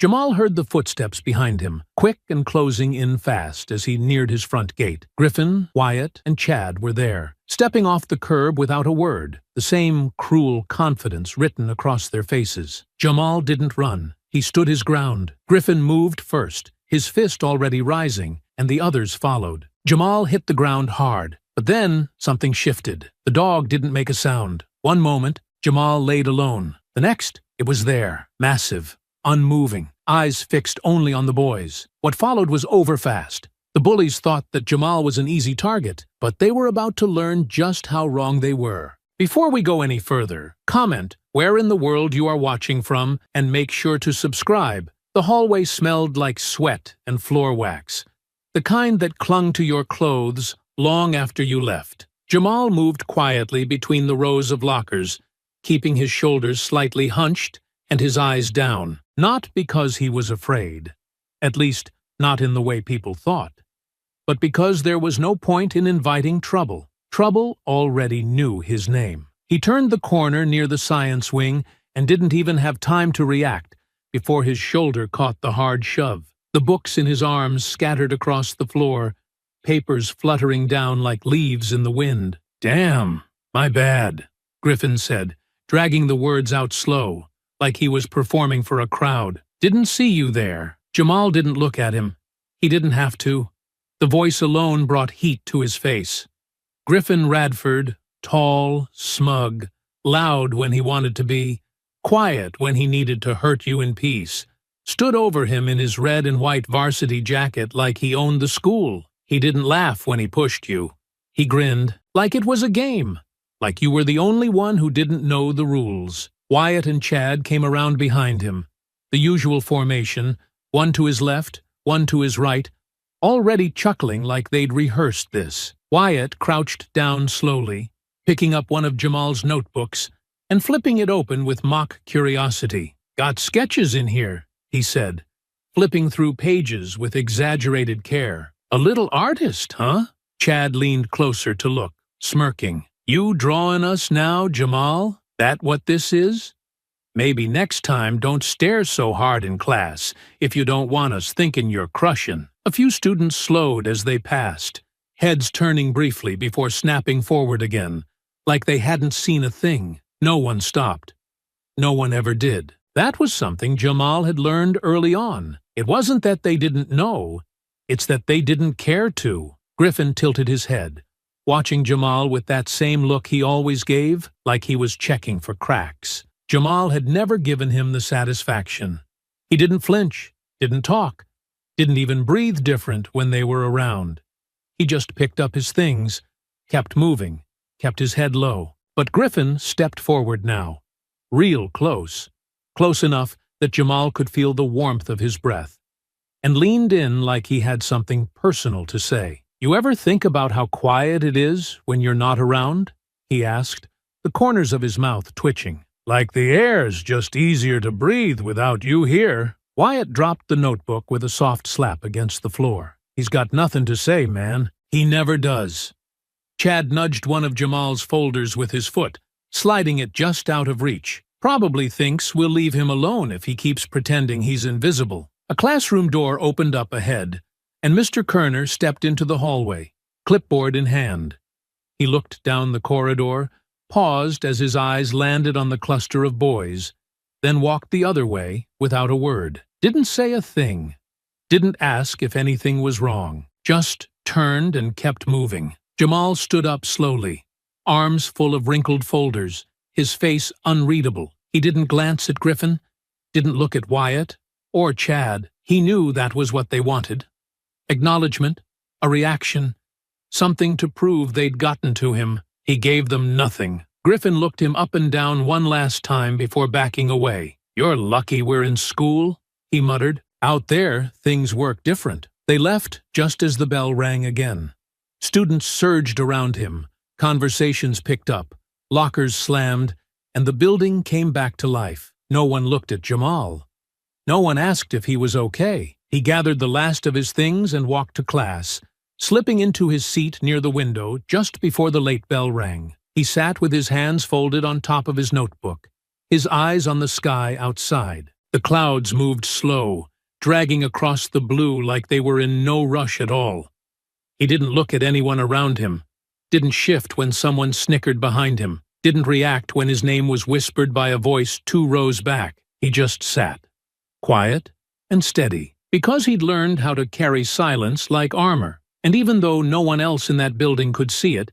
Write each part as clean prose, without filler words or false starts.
Jamal heard the footsteps behind him, quick and closing in fast as he neared his front gate. Griffin, Wyatt, and Chad were there, stepping off the curb without a word, the same cruel confidence written across their faces. Jamal didn't run. He stood his ground. Griffin moved first, his fist already rising, and the others followed. Jamal hit the ground hard, but then something shifted. The dog didn't make a sound. One moment, Jamal laid alone. The next, it was there, massive, unmoving, eyes fixed only on the boys. What followed was overfast. The bullies thought that Jamal was an easy target, but they were about to learn just how wrong they were. Before we go any further, comment where in the world you are watching from and make sure to subscribe. The hallway smelled like sweat and floor wax, the kind that clung to your clothes long after you left. Jamal moved quietly between the rows of lockers, keeping his shoulders slightly hunched and his eyes down, not because he was afraid, at least not in the way people thought, but because there was no point in inviting trouble. Trouble already knew his name. He turned the corner near the science wing and didn't even have time to react before his shoulder caught the hard shove. The books in his arms scattered across the floor, papers fluttering down like leaves in the wind. "Damn, my bad," Griffin said, dragging the words out slow, like he was performing for a crowd. "Didn't see you there." Jamal didn't look at him. He didn't have to. The voice alone brought heat to his face. Griffin Radford, tall, smug, loud when he wanted to be, quiet when he needed to hurt you in peace, stood over him in his red and white varsity jacket like he owned the school. He didn't laugh when he pushed you. He grinned, like it was a game, like you were the only one who didn't know the rules. Wyatt and Chad came around behind him, the usual formation, one to his left, one to his right, already chuckling like they'd rehearsed this. Wyatt crouched down slowly, picking up one of Jamal's notebooks and flipping it open with mock curiosity. "Got sketches in here," he said, flipping through pages with exaggerated care. "A little artist, huh?" Chad leaned closer to look, smirking. "You drawing us now, Jamal? That what this is? Maybe next time don't stare so hard in class if you don't want us thinking you're crushing." A few students slowed as they passed, heads turning briefly before snapping forward again, like they hadn't seen a thing. No one stopped. No one ever did. That was something Jamal had learned early on. It wasn't that they didn't know, it's that they didn't care to. Griffin tilted his head, watching Jamal with that same look he always gave, like he was checking for cracks. Jamal had never given him the satisfaction. He didn't flinch, didn't talk, didn't even breathe different when they were around. He just picked up his things, kept moving, kept his head low. But Griffin stepped forward now, real close, close enough that Jamal could feel the warmth of his breath, and leaned in like he had something personal to say. "You ever think about how quiet it is when you're not around?" he asked, the corners of his mouth twitching. "Like the air's just easier to breathe without you here." Wyatt dropped the notebook with a soft slap against the floor. "He's got nothing to say, man. He never does." Chad nudged one of Jamal's folders with his foot, sliding it just out of reach. "Probably thinks we'll leave him alone if he keeps pretending he's invisible." A classroom door opened up ahead, and Mr. Kerner stepped into the hallway, clipboard in hand. He looked down the corridor, paused as his eyes landed on the cluster of boys, then walked the other way without a word. Didn't say a thing. Didn't ask if anything was wrong. Just turned and kept moving. Jamal stood up slowly, arms full of wrinkled folders, his face unreadable. He didn't glance at Griffin, didn't look at Wyatt or Chad. He knew that was what they wanted. Acknowledgement, a reaction, something to prove they'd gotten to him. He gave them nothing. Griffin looked him up and down one last time before backing away. "You're lucky we're in school," he muttered. "Out there, things work different." They left just as the bell rang again. Students surged around him, conversations picked up, lockers slammed, and the building came back to life. No one looked at Jamal. No one asked if he was okay. He gathered the last of his things and walked to class, slipping into his seat near the window just before the late bell rang. He sat with his hands folded on top of his notebook, his eyes on the sky outside. The clouds moved slow, dragging across the blue like they were in no rush at all. He didn't look at anyone around him, didn't shift when someone snickered behind him, didn't react when his name was whispered by a voice 2 rows back. He just sat, quiet and steady, because he'd learned how to carry silence like armor. And even though no one else in that building could see it,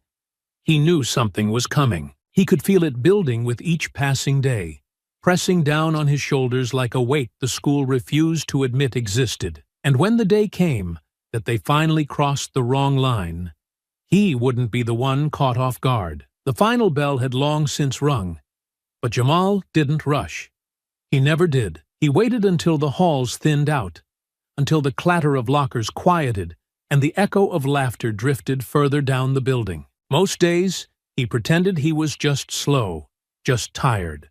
he knew something was coming. He could feel it building with each passing day, pressing down on his shoulders like a weight the school refused to admit existed. And when the day came that they finally crossed the wrong line, he wouldn't be the one caught off guard. The final bell had long since rung, but Jamal didn't rush. He never did. He waited until the halls thinned out, until the clatter of lockers quieted and the echo of laughter drifted further down the building. Most days, he pretended he was just slow, just tired.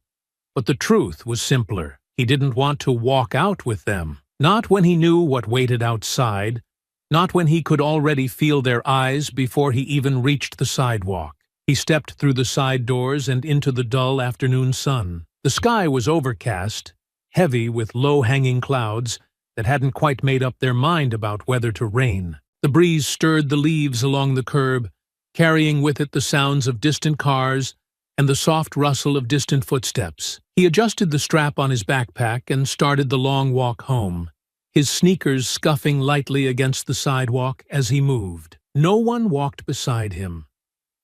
But the truth was simpler. He didn't want to walk out with them. Not when he knew what waited outside, not when he could already feel their eyes before he even reached the sidewalk. He stepped through the side doors and into the dull afternoon sun. The sky was overcast, heavy with low-hanging clouds that hadn't quite made up their mind about whether to rain. The breeze stirred the leaves along the curb, carrying with it the sounds of distant cars and the soft rustle of distant footsteps. He adjusted the strap on his backpack and started the long walk home, his sneakers scuffing lightly against the sidewalk as he moved. No one walked beside him.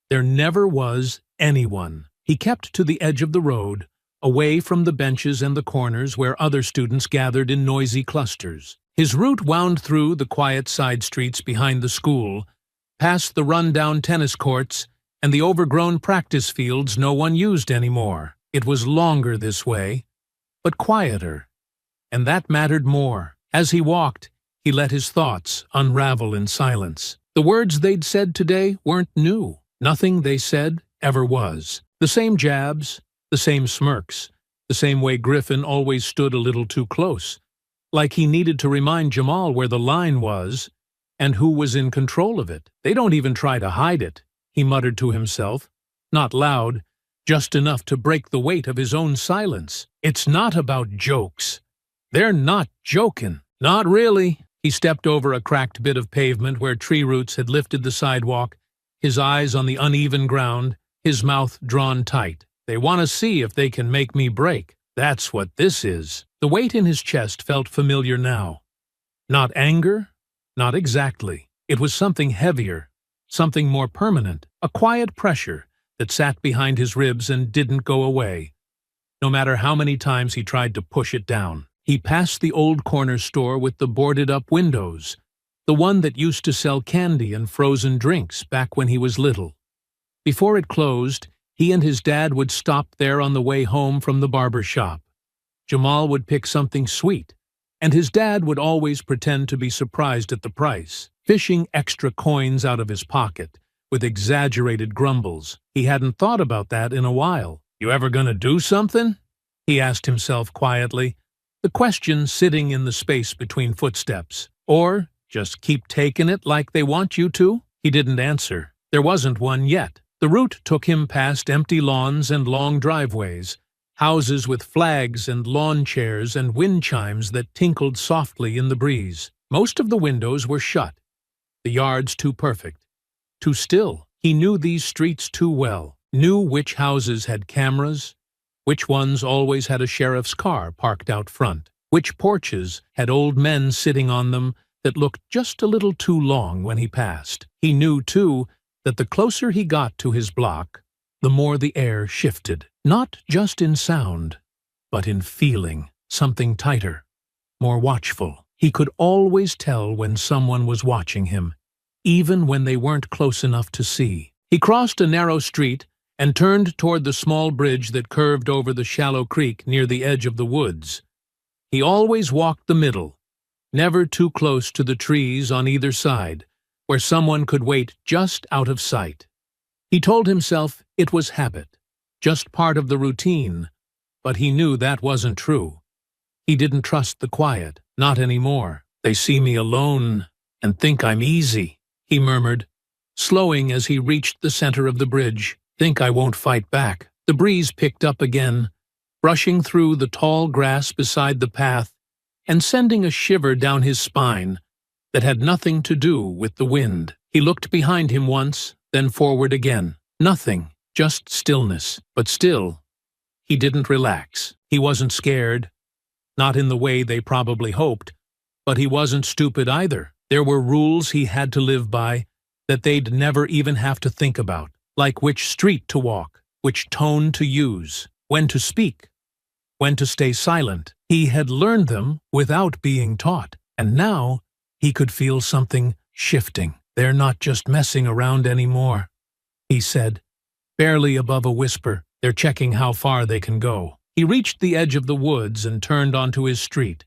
There never was anyone. He kept to the edge of the road, away from the benches and the corners where other students gathered in noisy clusters. His route wound through the quiet side streets behind the school, past the run-down tennis courts and the overgrown practice fields no one used anymore. It was longer this way, but quieter, and that mattered more. As he walked, he let his thoughts unravel in silence. The words they'd said today weren't new. Nothing they said ever was. The same jabs, the same smirks, the same way Griffin always stood a little too close, like he needed to remind Jamal where the line was and who was in control of it. They don't even try to hide it, he muttered to himself, not loud, just enough to break the weight of his own silence. It's not about jokes. They're not joking. Not really. He stepped over a cracked bit of pavement where tree roots had lifted the sidewalk, his eyes on the uneven ground, his mouth drawn tight. They want to see if they can make me break. That's what this is. The weight in his chest felt familiar now. Not anger, not exactly. It was something heavier, something more permanent, a quiet pressure that sat behind his ribs and didn't go away, no matter how many times he tried to push it down. He passed the old corner store with the boarded-up windows, the one that used to sell candy and frozen drinks back when he was little. Before it closed, he and his dad would stop there on the way home from the barber shop. Jamal would pick something sweet, and his dad would always pretend to be surprised at the price, fishing extra coins out of his pocket, with exaggerated grumbles. He hadn't thought about that in a while. "You ever gonna do something?" he asked himself quietly, the question sitting in the space between footsteps. Or just keep taking it like they want you to? He didn't answer. There wasn't one yet. The route took him past empty lawns and long driveways, houses with flags and lawn chairs and wind chimes that tinkled softly in the breeze. Most of the windows were shut, the yards too perfect, too still. He knew these streets too well, knew which houses had cameras, which ones always had a sheriff's car parked out front, which porches had old men sitting on them that looked just a little too long when he passed. He knew, too, that the closer he got to his block, the more the air shifted, not just in sound, but in feeling, something tighter, more watchful. He could always tell when someone was watching him, even when they weren't close enough to see. He crossed a narrow street and turned toward the small bridge that curved over the shallow creek near the edge of the woods. He always walked the middle, never too close to the trees on either side, where someone could wait just out of sight. He told himself it was habit, just part of the routine, but he knew that wasn't true. He didn't trust the quiet, not anymore. "They see me alone and think I'm easy," he murmured, slowing as he reached the center of the bridge. "Think I won't fight back." The breeze picked up again, brushing through the tall grass beside the path and sending a shiver down his spine that had nothing to do with the wind. He looked behind him once, then forward again. Nothing, just stillness. But still, he didn't relax. He wasn't scared, not in the way they probably hoped, but he wasn't stupid either. There were rules he had to live by that they'd never even have to think about, like which street to walk, which tone to use, when to speak, when to stay silent. He had learned them without being taught, and now he could feel something shifting. They're not just messing around anymore, he said, barely above a whisper. They're checking how far they can go. He reached the edge of the woods and turned onto his street,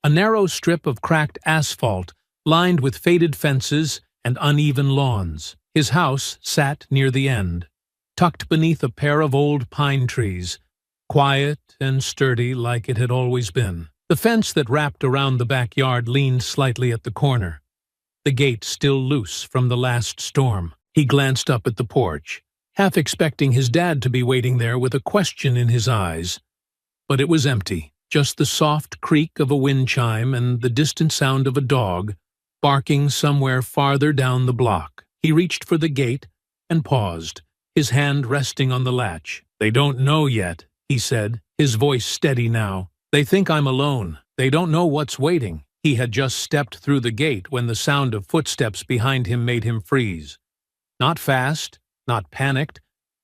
a narrow strip of cracked asphalt lined with faded fences and uneven lawns. His house sat near the end, tucked beneath a pair of old pine trees, quiet and sturdy like it had always been. The fence that wrapped around the backyard leaned slightly at the corner, the gate still loose from the last storm. He glanced up at the porch, half expecting his dad to be waiting there with a question in his eyes. But it was empty, just the soft creak of a wind chime and the distant sound of a dog barking somewhere farther down the block. He reached for the gate and paused, his hand resting on the latch. "They don't know yet," he said, his voice steady now. "They think I'm alone. They don't know what's waiting." He had just stepped through the gate when the sound of footsteps behind him made him freeze. Not fast, not panicked,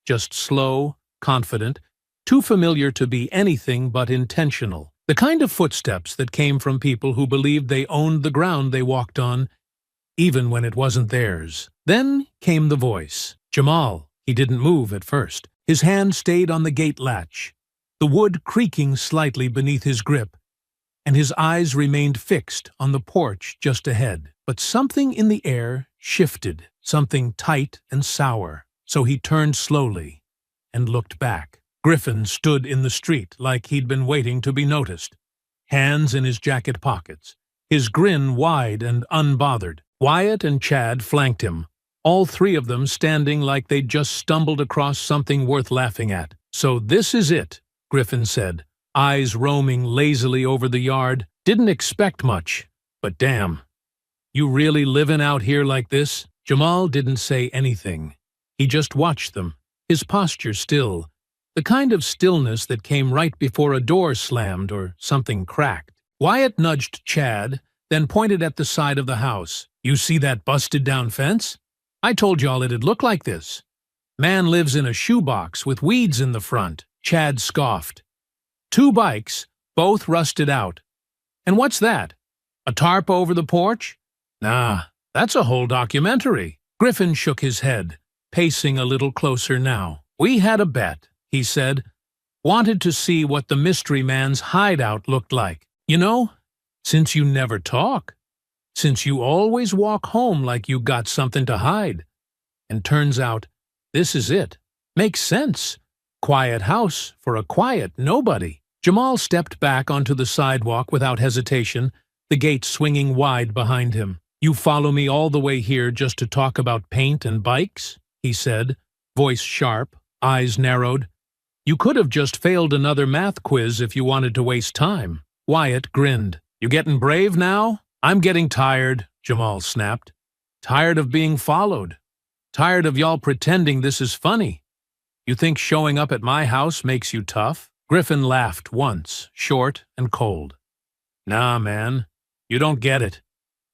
just slow, confident, too familiar to be anything but intentional. The kind of footsteps that came from people who believed they owned the ground they walked on, even when it wasn't theirs. Then came the voice. Jamal. He didn't move at first. His hand stayed on the gate latch, the wood creaking slightly beneath his grip, and his eyes remained fixed on the porch just ahead. But something in the air shifted, something tight and sour, so he turned slowly and looked back. Griffin stood in the street like he'd been waiting to be noticed, hands in his jacket pockets, his grin wide and unbothered. Wyatt and Chad flanked him, all three of them standing like they'd just stumbled across something worth laughing at. "So this is it," Griffin said, eyes roaming lazily over the yard. "Didn't expect much, but damn. You really living out here like this?" Jamal didn't say anything. He just watched them, his posture still, the kind of stillness that came right before a door slammed or something cracked. Wyatt nudged Chad, then pointed at the side of the house. "You see that busted-down fence? I told y'all it'd look like this. Man lives in a shoebox with weeds in the front." Chad scoffed. "2 bikes, both rusted out. And what's that? A tarp over the porch? Nah, that's a whole documentary." Griffin shook his head, pacing a little closer now. "We had a bet," he said. "Wanted to see what the mystery man's hideout looked like. You know, since you never talk, since you always walk home like you got something to hide. And turns out, this is it. Makes sense. Quiet house for a quiet nobody." Jamal stepped back onto the sidewalk without hesitation, the gate swinging wide behind him. "You follow me all the way here just to talk about paint and bikes?" he said, voice sharp, eyes narrowed. "You could have just failed another math quiz if you wanted to waste time." Wyatt grinned. "You getting brave now?" "I'm getting tired," Jamal snapped. "Tired of being followed. Tired of y'all pretending this is funny. You think showing up at my house makes you tough?" Griffin laughed once, short and cold. "Nah, man, you don't get it.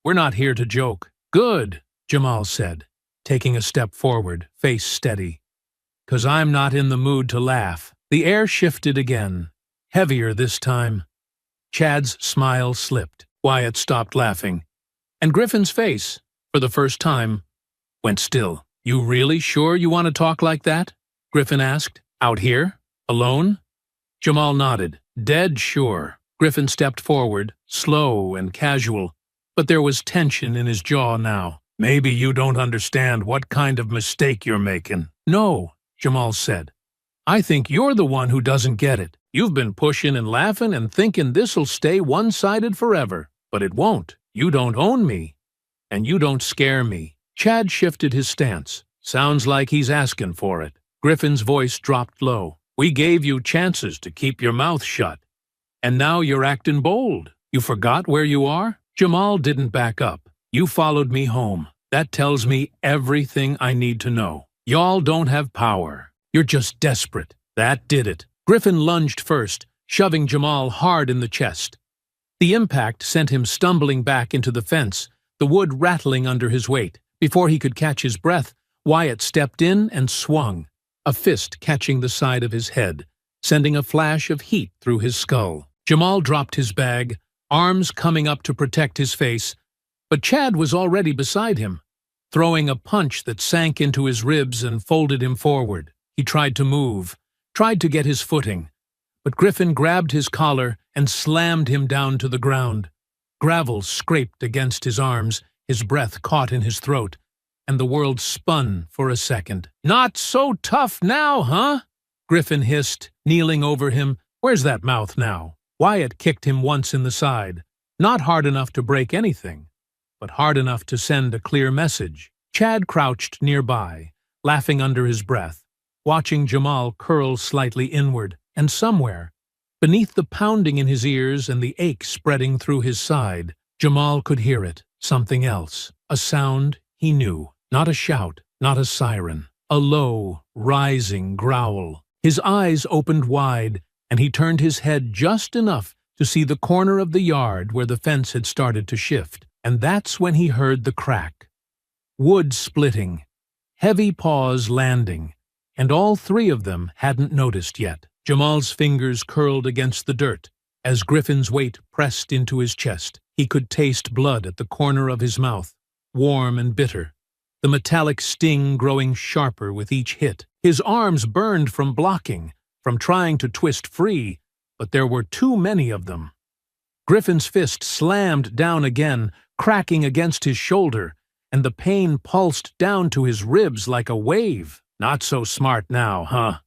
We're not here to joke." "Good," Jamal said, taking a step forward, face steady. "'Cause I'm not in the mood to laugh." The air shifted again, heavier this time. Chad's smile slipped. Wyatt stopped laughing, and Griffin's face, for the first time, went still. "You really sure you want to talk like that?" Griffin asked. "Out here? Alone?" Jamal nodded. "Dead sure." Griffin stepped forward, slow and casual, but there was tension in his jaw now. "Maybe you don't understand what kind of mistake you're making." "No," Jamal said. "I think you're the one who doesn't get it. You've been pushing and laughing and thinking this'll stay one-sided forever. But it won't. You don't own me. And you don't scare me." Chad shifted his stance. "Sounds like he's asking for it." Griffin's voice dropped low. We gave you chances to keep your mouth shut. And now you're acting bold. You forgot where you are? Jamal didn't back up. You followed me home. That tells me everything I need to know. Y'all don't have power. You're just desperate. That did it. Griffin lunged first, shoving Jamal hard in the chest. The impact sent him stumbling back into the fence, the wood rattling under his weight. Before he could catch his breath, Wyatt stepped in and swung, a fist catching the side of his head, sending a flash of heat through his skull. Jamal dropped his bag, arms coming up to protect his face, but Chad was already beside him, throwing a punch that sank into his ribs and folded him forward. He tried to move, tried to get his footing, but Griffin grabbed his collar and slammed him down to the ground. Gravel scraped against his arms, his breath caught in his throat, and the world spun for a second. "Not so tough now, huh?" Griffin hissed, kneeling over him. "Where's that mouth now?" Wyatt kicked him once in the side, not hard enough to break anything, but hard enough to send a clear message. Chad crouched nearby, laughing under his breath, watching Jamal curl slightly inward, and somewhere, beneath the pounding in his ears and the ache spreading through his side, Jamal could hear it, something else, a sound he knew, not a shout, not a siren, a low, rising growl. His eyes opened wide, and he turned his head just enough to see the corner of the yard where the fence had started to shift, and that's when he heard the crack. Wood splitting, heavy paws landing, and all three of them hadn't noticed yet. Jamal's fingers curled against the dirt. As Griffin's weight pressed into his chest, he could taste blood at the corner of his mouth, warm and bitter, the metallic sting growing sharper with each hit. His arms burned from blocking, from trying to twist free, but there were too many of them. Griffin's fist slammed down again, cracking against his shoulder, and the pain pulsed down to his ribs like a wave. "Not so smart now, huh?"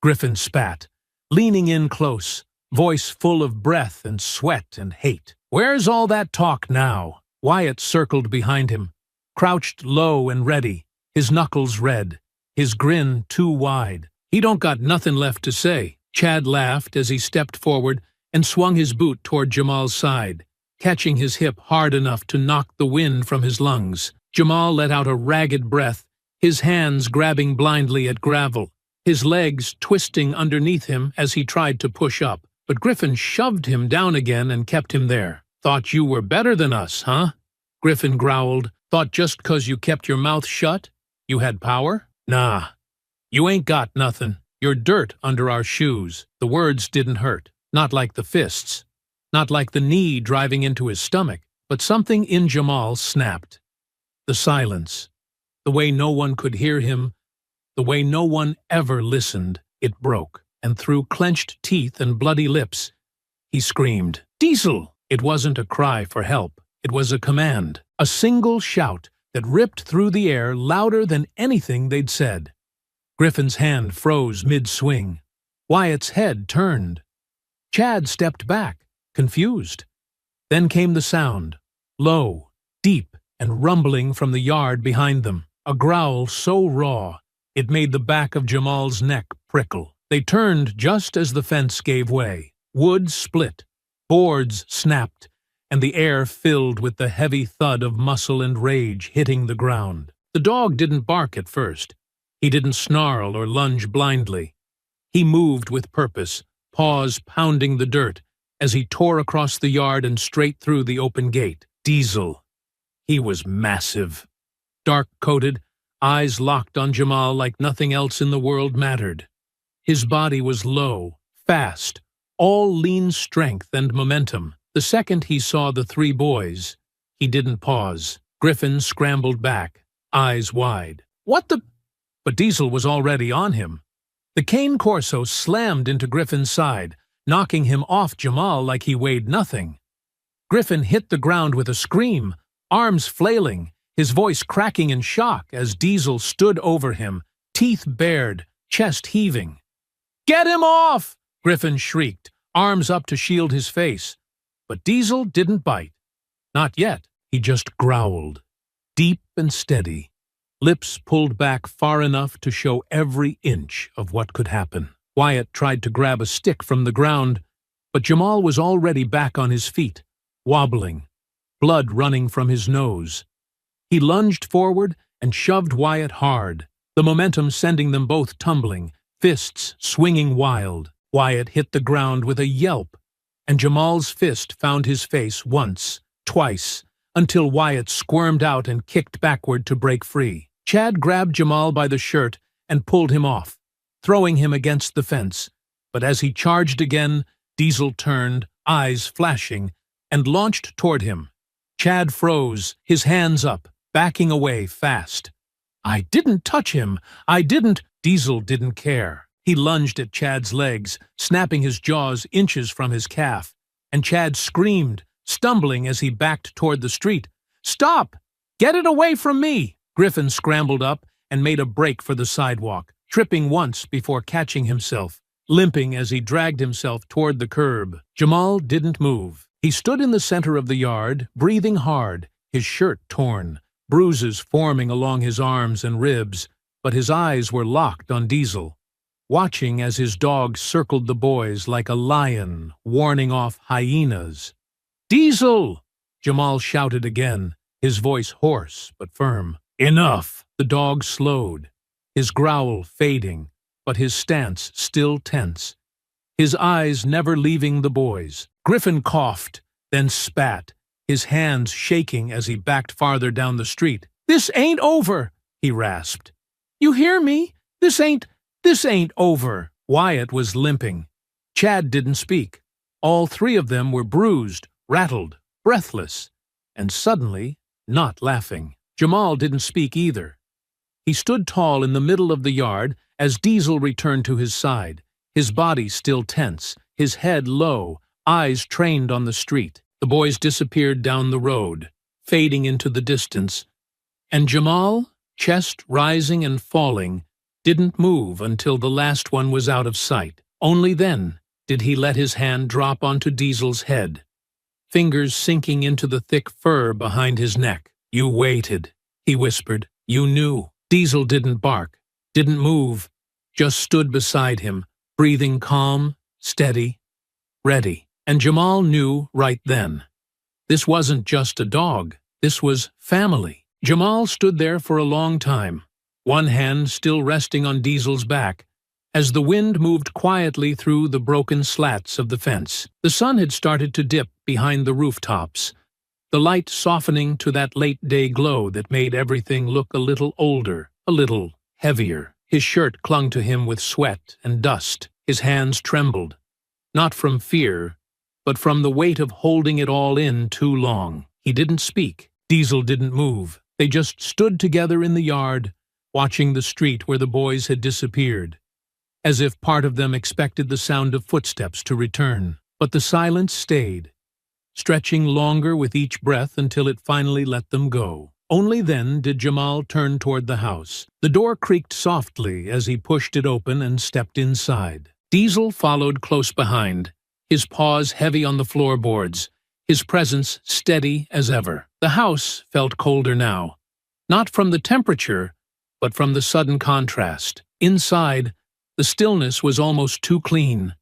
Griffin spat, leaning in close, voice full of breath and sweat and hate. "Where's all that talk now?" Wyatt circled behind him, crouched low and ready, his knuckles red, his grin too wide. "He don't got nothing left to say." Chad laughed as he stepped forward and swung his boot toward Jamal's side, catching his hip hard enough to knock the wind from his lungs. Jamal let out a ragged breath, his hands grabbing blindly at gravel, his legs twisting underneath him as he tried to push up. But Griffin shoved him down again and kept him there. "Thought you were better than us, huh?" Griffin growled. "Thought just 'cause you kept your mouth shut, you had power? Nah. You ain't got nothing. You're dirt under our shoes." The words didn't hurt. Not like the fists. Not like the knee driving into his stomach. But something in Jamal snapped. The silence. The way no one could hear him. The way no one ever listened. It broke. And through clenched teeth and bloody lips, he screamed, "Diesel!" It wasn't a cry for help. It was a command. A single shout that ripped through the air louder than anything they'd said. Griffin's hand froze mid-swing. Wyatt's head turned. Chad stepped back, confused. Then came the sound, low, deep, and rumbling from the yard behind them. A growl so raw, it made the back of Jamal's neck prickle. They turned just as the fence gave way. Wood split, boards snapped, and the air filled with the heavy thud of muscle and rage hitting the ground. The dog didn't bark at first. He didn't snarl or lunge blindly. He moved with purpose, paws pounding the dirt, as he tore across the yard and straight through the open gate. Diesel. He was massive. Dark-coated, eyes locked on Jamal like nothing else in the world mattered. His body was low, fast, all lean strength and momentum. The second he saw the three boys, he didn't pause. Griffin scrambled back, eyes wide. "What the—" But Diesel was already on him. The cane Corso slammed into Griffin's side, knocking him off Jamal like he weighed nothing. Griffin hit the ground with a scream, arms flailing, his voice cracking in shock as Diesel stood over him, teeth bared, chest heaving. "Get him off!" Griffin shrieked, arms up to shield his face. But Diesel didn't bite. Not yet. He just growled, deep and steady, lips pulled back far enough to show every inch of what could happen. Wyatt tried to grab a stick from the ground, but Jamal was already back on his feet, wobbling, blood running from his nose. He lunged forward and shoved Wyatt hard, the momentum sending them both tumbling, fists swinging wild. Wyatt hit the ground with a yelp, and Jamal's fist found his face once, twice, until Wyatt squirmed out and kicked backward to break free. Chad grabbed Jamal by the shirt and pulled him off, throwing him against the fence. But as he charged again, Diesel turned, eyes flashing, and launched toward him. Chad froze, his hands up, backing away fast. "I didn't touch him! I didn't—" Diesel didn't care. He lunged at Chad's legs, snapping his jaws inches from his calf, and Chad screamed, stumbling as he backed toward the street. "Stop! Get it away from me!" Griffin scrambled up and made a break for the sidewalk, tripping once before catching himself, limping as he dragged himself toward the curb. Jamal didn't move. He stood in the center of the yard, breathing hard, his shirt torn, bruises forming along his arms and ribs, but his eyes were locked on Diesel, watching as his dog circled the boys like a lion warning off hyenas. "Diesel!" Jamal shouted again, his voice hoarse but firm. "Enough!" The dog slowed, his growl fading, but his stance still tense, his eyes never leaving the boys. Griffin coughed, then spat, his hands shaking as he backed farther down the street. "This ain't over," he rasped. "You hear me? This ain't over." Wyatt was limping. Chad didn't speak. All three of them were bruised, rattled, breathless, and suddenly not laughing. Jamal didn't speak either. He stood tall in the middle of the yard as Diesel returned to his side, his body still tense, his head low, eyes trained on the street. The boys disappeared down the road, fading into the distance, and Jamal, chest rising and falling, didn't move until the last one was out of sight. Only then did he let his hand drop onto Diesel's head, fingers sinking into the thick fur behind his neck. "You waited," he whispered. "You knew." Diesel didn't bark, didn't move, just stood beside him, breathing calm, steady, ready. And Jamal knew right then. This wasn't just a dog, this was family. Jamal stood there for a long time, one hand still resting on Diesel's back, as the wind moved quietly through the broken slats of the fence. The sun had started to dip behind the rooftops, the light softening to that late-day glow that made everything look a little older, a little heavier. His shirt clung to him with sweat and dust. His hands trembled, not from fear, but from the weight of holding it all in too long. He didn't speak. Diesel didn't move. They just stood together in the yard, watching the street where the boys had disappeared, as if part of them expected the sound of footsteps to return. But the silence stayed, stretching longer with each breath until it finally let them go. Only then did Jamal turn toward the house. The door creaked softly as he pushed it open and stepped inside. Diesel followed close behind, his paws heavy on the floorboards, his presence steady as ever. The house felt colder now, not from the temperature, but from the sudden contrast. Inside, the stillness was almost too clean,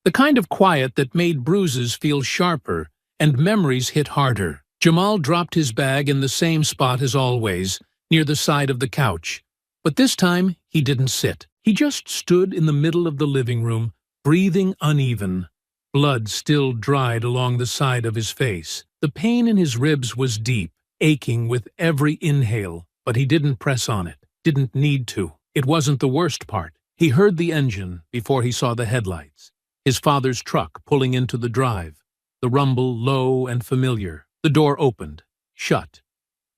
the kind of quiet that made bruises feel sharper and memories hit harder. Jamal dropped his bag in the same spot as always, near the side of the couch, but this time he didn't sit. He just stood in the middle of the living room, breathing uneven. Blood still dried along the side of his face. The pain in his ribs was deep, aching with every inhale, but he didn't press on it, didn't need to. It wasn't the worst part. He heard the engine before he saw the headlights, his father's truck pulling into the drive, the rumble low and familiar. The door opened, shut,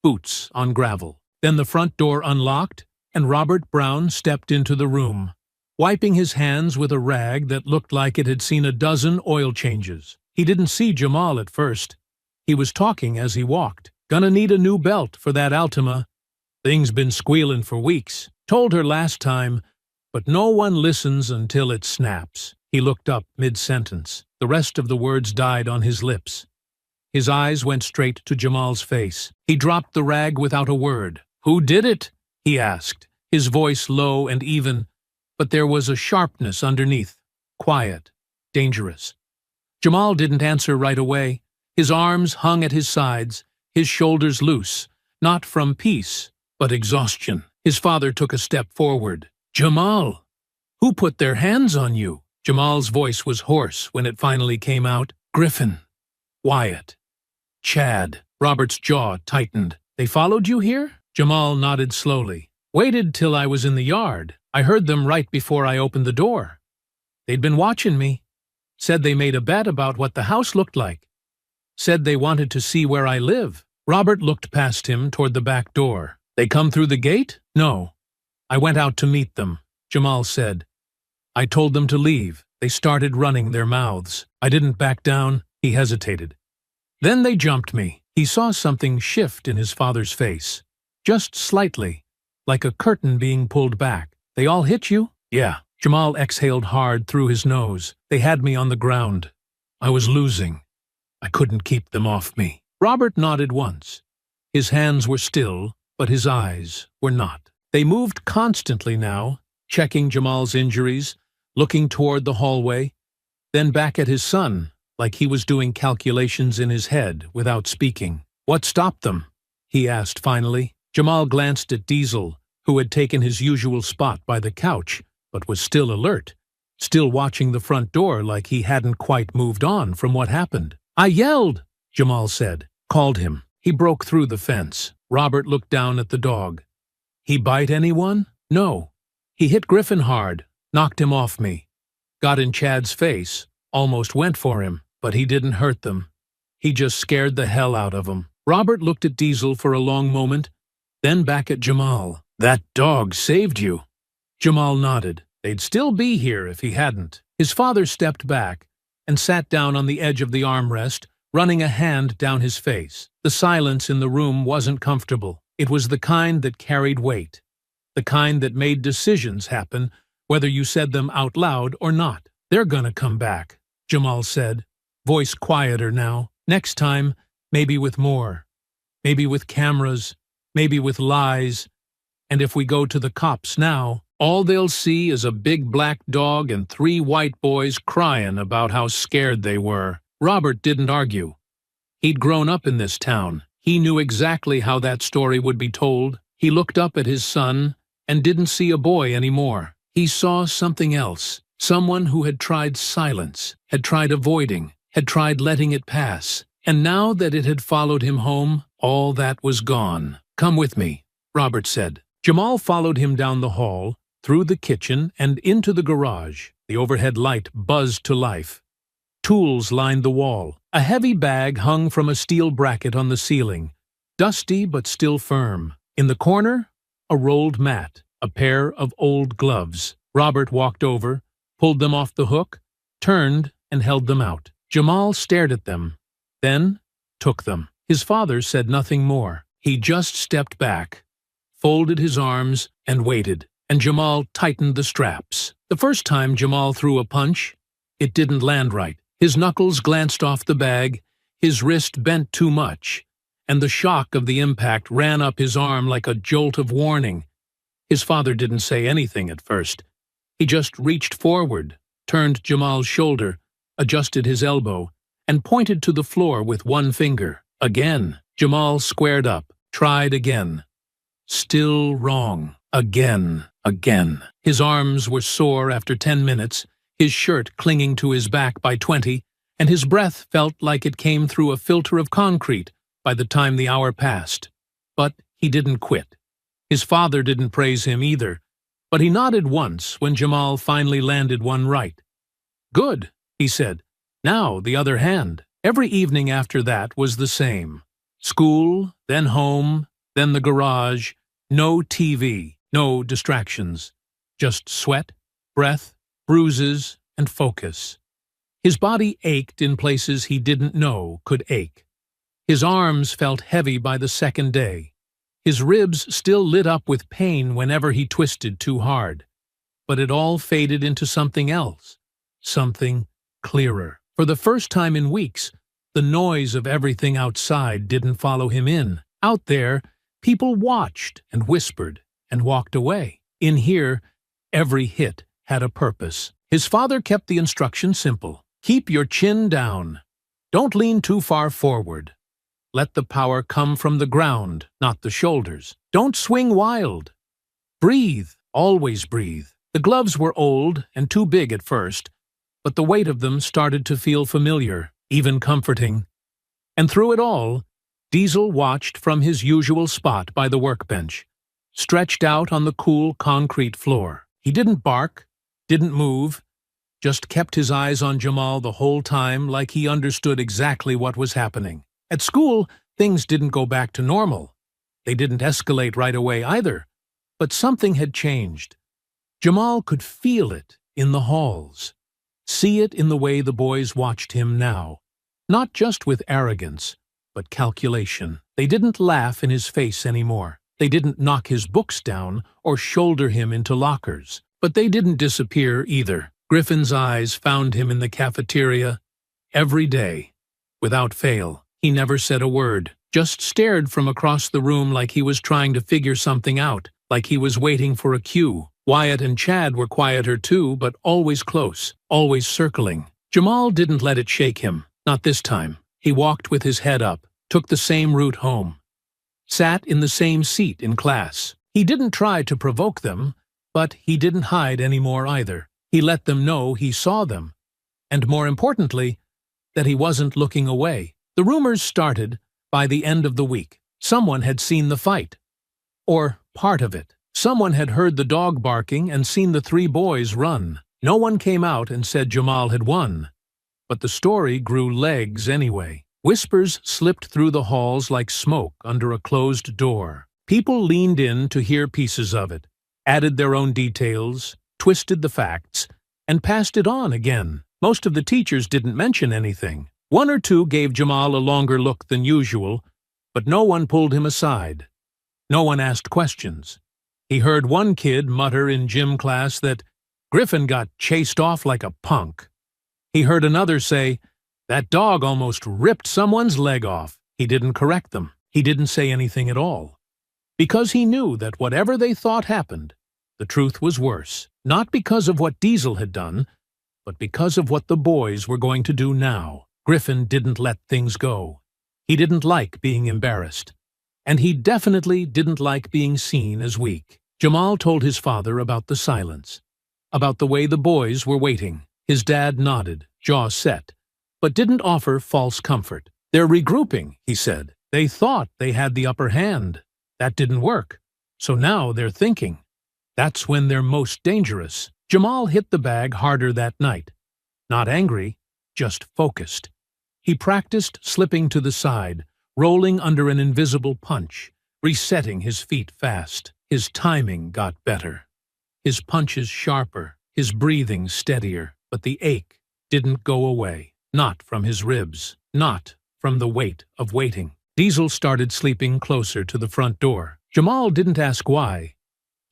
boots on gravel. Then the front door unlocked, and Robert Brown stepped into the room, wiping his hands with a rag that looked like it had seen a dozen oil changes. He didn't see Jamal at first. He was talking as he walked. "Gonna need a new belt for that Altima. Thing's been squealing for weeks. Told her last time, but no one listens until it snaps." He looked up mid-sentence. The rest of the words died on his lips. His eyes went straight to Jamal's face. He dropped the rag without a word. "Who did it?" he asked, his voice low and even, but there was a sharpness underneath, quiet, dangerous. Jamal didn't answer right away. His arms hung at his sides, his shoulders loose, not from peace, but exhaustion. His father took a step forward. "Jamal! Who put their hands on you?" Jamal's voice was hoarse when it finally came out. "Griffin. Wyatt. Chad." Robert's jaw tightened. "They followed you here?" Jamal nodded slowly. "Waited till I was in the yard. I heard them right before I opened the door. They'd been watching me. Said they made a bet about what the house looked like. Said they wanted to see where I live." Robert looked past him toward the back door. "They come through the gate?" "No. I went out to meet them," Jamal said. "I told them to leave. They started running their mouths. I didn't back down." He hesitated. "Then they jumped me." He saw something shift in his father's face. Just slightly, like a curtain being pulled back. "They all hit you?" "Yeah." Jamal exhaled hard through his nose. "They had me on the ground. I was losing. I couldn't keep them off me." Robert nodded once. His hands were still, but his eyes were not. They moved constantly now, checking Jamal's injuries, looking toward the hallway, then back at his son, like he was doing calculations in his head without speaking. "What stopped them?" he asked finally. Jamal glanced at Diesel, who had taken his usual spot by the couch, but was still alert, still watching the front door like he hadn't quite moved on from what happened. "I yelled," Jamal said. "Called him. He broke through the fence." Robert looked down at the dog. "He bite anyone?" "No. He hit Griffin hard, knocked him off me. Got in Chad's face, almost went for him, but he didn't hurt them. He just scared the hell out of them." Robert looked at Diesel for a long moment, then back at Jamal. "That dog saved you." Jamal nodded. "They'd still be here if he hadn't." His father stepped back and sat down on the edge of the armrest, running a hand down his face. The silence in the room wasn't comfortable. It was the kind that carried weight, the kind that made decisions happen, whether you said them out loud or not. "They're gonna come back," Jamal said, voice quieter now. "Next time, maybe with more. Maybe with cameras, maybe with lies. And if we go to the cops now, all they'll see is a big black dog and 3 white boys crying about how scared they were." Robert didn't argue. He'd grown up in this town. He knew exactly how that story would be told. He looked up at his son and didn't see a boy anymore. He saw something else, someone who had tried silence, had tried avoiding, had tried letting it pass. And now that it had followed him home, all that was gone. "Come with me," Robert said. Jamal followed him down the hall, through the kitchen and into the garage. The overhead light buzzed to life. Tools lined the wall. A heavy bag hung from a steel bracket on the ceiling, dusty but still firm. In the corner, a rolled mat, a pair of old gloves. Robert walked over, pulled them off the hook, turned and held them out. Jamal stared at them, then took them. His father said nothing more. He just stepped back, folded his arms, and waited. And Jamal tightened the straps. The first time Jamal threw a punch, it didn't land right. His knuckles glanced off the bag, his wrist bent too much, and the shock of the impact ran up his arm like a jolt of warning. His father didn't say anything at first. He just reached forward, turned Jamal's shoulder, adjusted his elbow, and pointed to the floor with one finger. Again, Jamal squared up, tried again. Still wrong. Again. His arms were sore after 10 minutes, his shirt clinging to his back by 20, and his breath felt like it came through a filter of concrete by the time the hour passed. But he didn't quit. His father didn't praise him either, but he nodded once when Jamal finally landed one right. "Good," he said. "Now the other hand." Every evening after that was the same. School, then home, then the garage. No TV, no distractions. Just sweat, breath, bruises, and focus. His body ached in places he didn't know could ache. His arms felt heavy by the second day. His ribs still lit up with pain whenever he twisted too hard. But it all faded into something else, something clearer. For the first time in weeks, the noise of everything outside didn't follow him in. Out there, people watched and whispered and walked away. In here, every hit, had a purpose. His father kept the instructions simple. Keep your chin down. Don't lean too far forward. Let the power come from the ground, not the shoulders. Don't swing wild. Breathe, always breathe. The gloves were old and too big at first, but the weight of them started to feel familiar, even comforting. And through it all, Diesel watched from his usual spot by the workbench, stretched out on the cool concrete floor. He didn't bark, didn't move, just kept his eyes on Jamal the whole time like he understood exactly what was happening. At school, things didn't go back to normal. They didn't escalate right away either, but something had changed. Jamal could feel it in the halls, see it in the way the boys watched him now. Not just with arrogance, but calculation. They didn't laugh in his face anymore. They didn't knock his books down or shoulder him into lockers. But they didn't disappear either. Griffin's eyes found him in the cafeteria every day, without fail. He never said a word, just stared from across the room like he was trying to figure something out, like he was waiting for a cue. Wyatt and Chad were quieter too, but always close, always circling. Jamal didn't let it shake him, not this time. He walked with his head up, took the same route home, sat in the same seat in class. He didn't try to provoke them, but he didn't hide anymore either. He let them know he saw them, and more importantly, that he wasn't looking away. The rumors started by the end of the week. Someone had seen the fight, or part of it. Someone had heard the dog barking and seen the three boys run. No one came out and said Jamal had won, but the story grew legs anyway. Whispers slipped through the halls like smoke under a closed door. People leaned in to hear pieces of it, added their own details, twisted the facts, and passed it on again. Most of the teachers didn't mention anything. One or two gave Jamal a longer look than usual, but no one pulled him aside. No one asked questions. He heard one kid mutter in gym class that Griffin got chased off like a punk. He heard another say, "That dog almost ripped someone's leg off." He didn't correct them. He didn't say anything at all. Because he knew that whatever they thought happened, the truth was worse. Not because of what Diesel had done, but because of what the boys were going to do now. Griffin didn't let things go. He didn't like being embarrassed. And he definitely didn't like being seen as weak. Jamal told his father about the silence, about the way the boys were waiting. His dad nodded, jaw set, but didn't offer false comfort. "They're regrouping," he said. "They thought they had the upper hand. That didn't work. So now they're thinking. That's when they're most dangerous." Jamal hit the bag harder that night. Not angry, just focused. He practiced slipping to the side, rolling under an invisible punch, resetting his feet fast. His timing got better. His punches sharper, his breathing steadier, but the ache didn't go away. Not from his ribs, not from the weight of waiting. Diesel started sleeping closer to the front door. Jamal didn't ask why.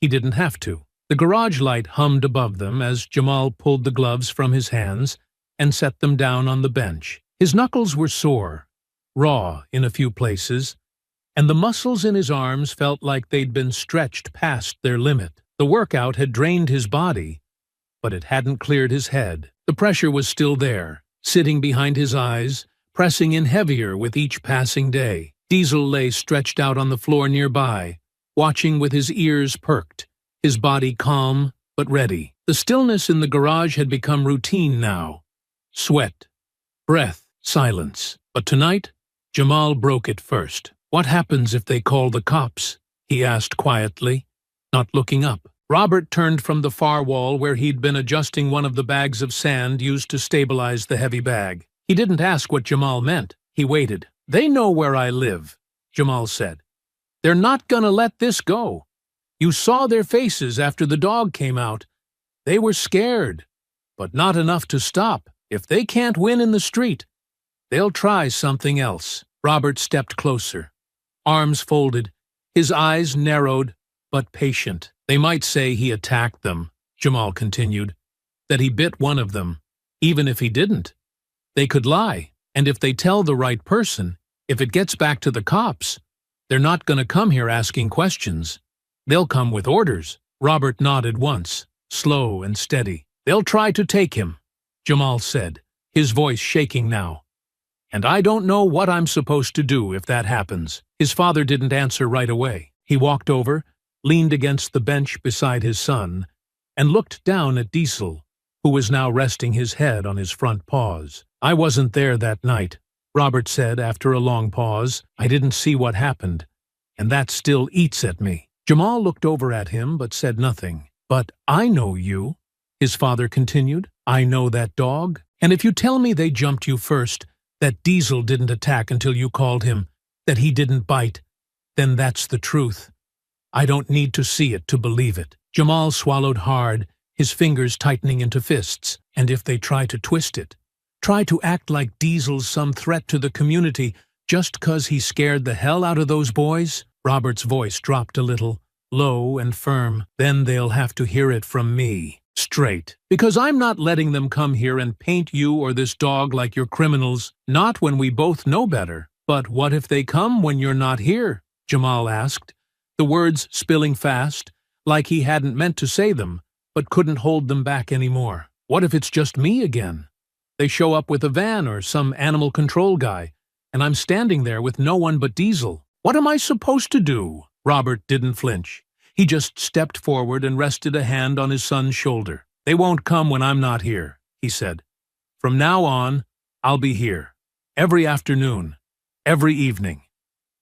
He didn't have to. The garage light hummed above them as Jamal pulled the gloves from his hands and set them down on the bench. His knuckles were sore, raw in a few places, and the muscles in his arms felt like they'd been stretched past their limit. The workout had drained his body, but it hadn't cleared his head. The pressure was still there, sitting behind his eyes, pressing in heavier with each passing day. Diesel lay stretched out on the floor nearby, watching with his ears perked, his body calm but ready. The stillness in the garage had become routine now. Sweat, breath, silence. But tonight, Jamal broke it first. "What happens if they call the cops?" he asked quietly, not looking up. Robert turned from the far wall where he'd been adjusting one of the bags of sand used to stabilize the heavy bag. He didn't ask what Jamal meant. He waited. "They know where I live," Jamal said. "They're not gonna let this go. You saw their faces after the dog came out. They were scared, but not enough to stop. If they can't win in the street, they'll try something else." Robert stepped closer, arms folded, his eyes narrowed but patient. "They might say he attacked them," Jamal continued, "that he bit one of them. Even if he didn't, they could lie. And if they tell the right person, if it gets back to the cops, they're not going to come here asking questions. They'll come with orders." Robert nodded once, slow and steady. "They'll try to take him," Jamal said, his voice shaking now. "And I don't know what I'm supposed to do if that happens." His father didn't answer right away. He walked over, leaned against the bench beside his son, and looked down at Diesel, who was now resting his head on his front paws. "I wasn't there that night," Robert said after a long pause. "I didn't see what happened, and that still eats at me." Jamal looked over at him but said nothing. "But I know you," his father continued. "I know that dog, and if you tell me they jumped you first, that Diesel didn't attack until you called him, that he didn't bite, then that's the truth. I don't need to see it to believe it." Jamal swallowed hard, his fingers tightening into fists. "And if they try to twist it, try to act like Diesel's some threat to the community just 'cause he scared the hell out of those boys?" Robert's voice dropped a little, low and firm. "Then they'll have to hear it from me, straight. Because I'm not letting them come here and paint you or this dog like you're criminals, not when we both know better." "But what if they come when you're not here?" Jamal asked, the words spilling fast, like he hadn't meant to say them, but couldn't hold them back anymore. "What if it's just me again? They show up with a van or some animal control guy, and I'm standing there with no one but Diesel. What am I supposed to do?" Robert didn't flinch. He just stepped forward and rested a hand on his son's shoulder. "They won't come when I'm not here," he said. "From now on, I'll be here. Every afternoon. Every evening.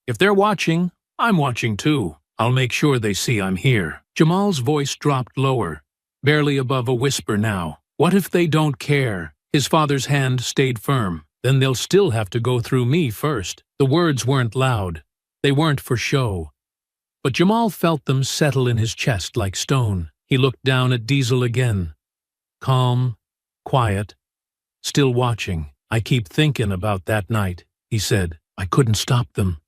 If they're watching, I'm watching too. I'll make sure they see I'm here." Jamal's voice dropped lower, barely above a whisper now. "What if they don't care?" His father's hand stayed firm. "Then they'll still have to go through me first." The words weren't loud. They weren't for show. But Jamal felt them settle in his chest like stone. He looked down at Diesel again. Calm, quiet, still watching. "I keep thinking about that night," he said. "I couldn't stop them.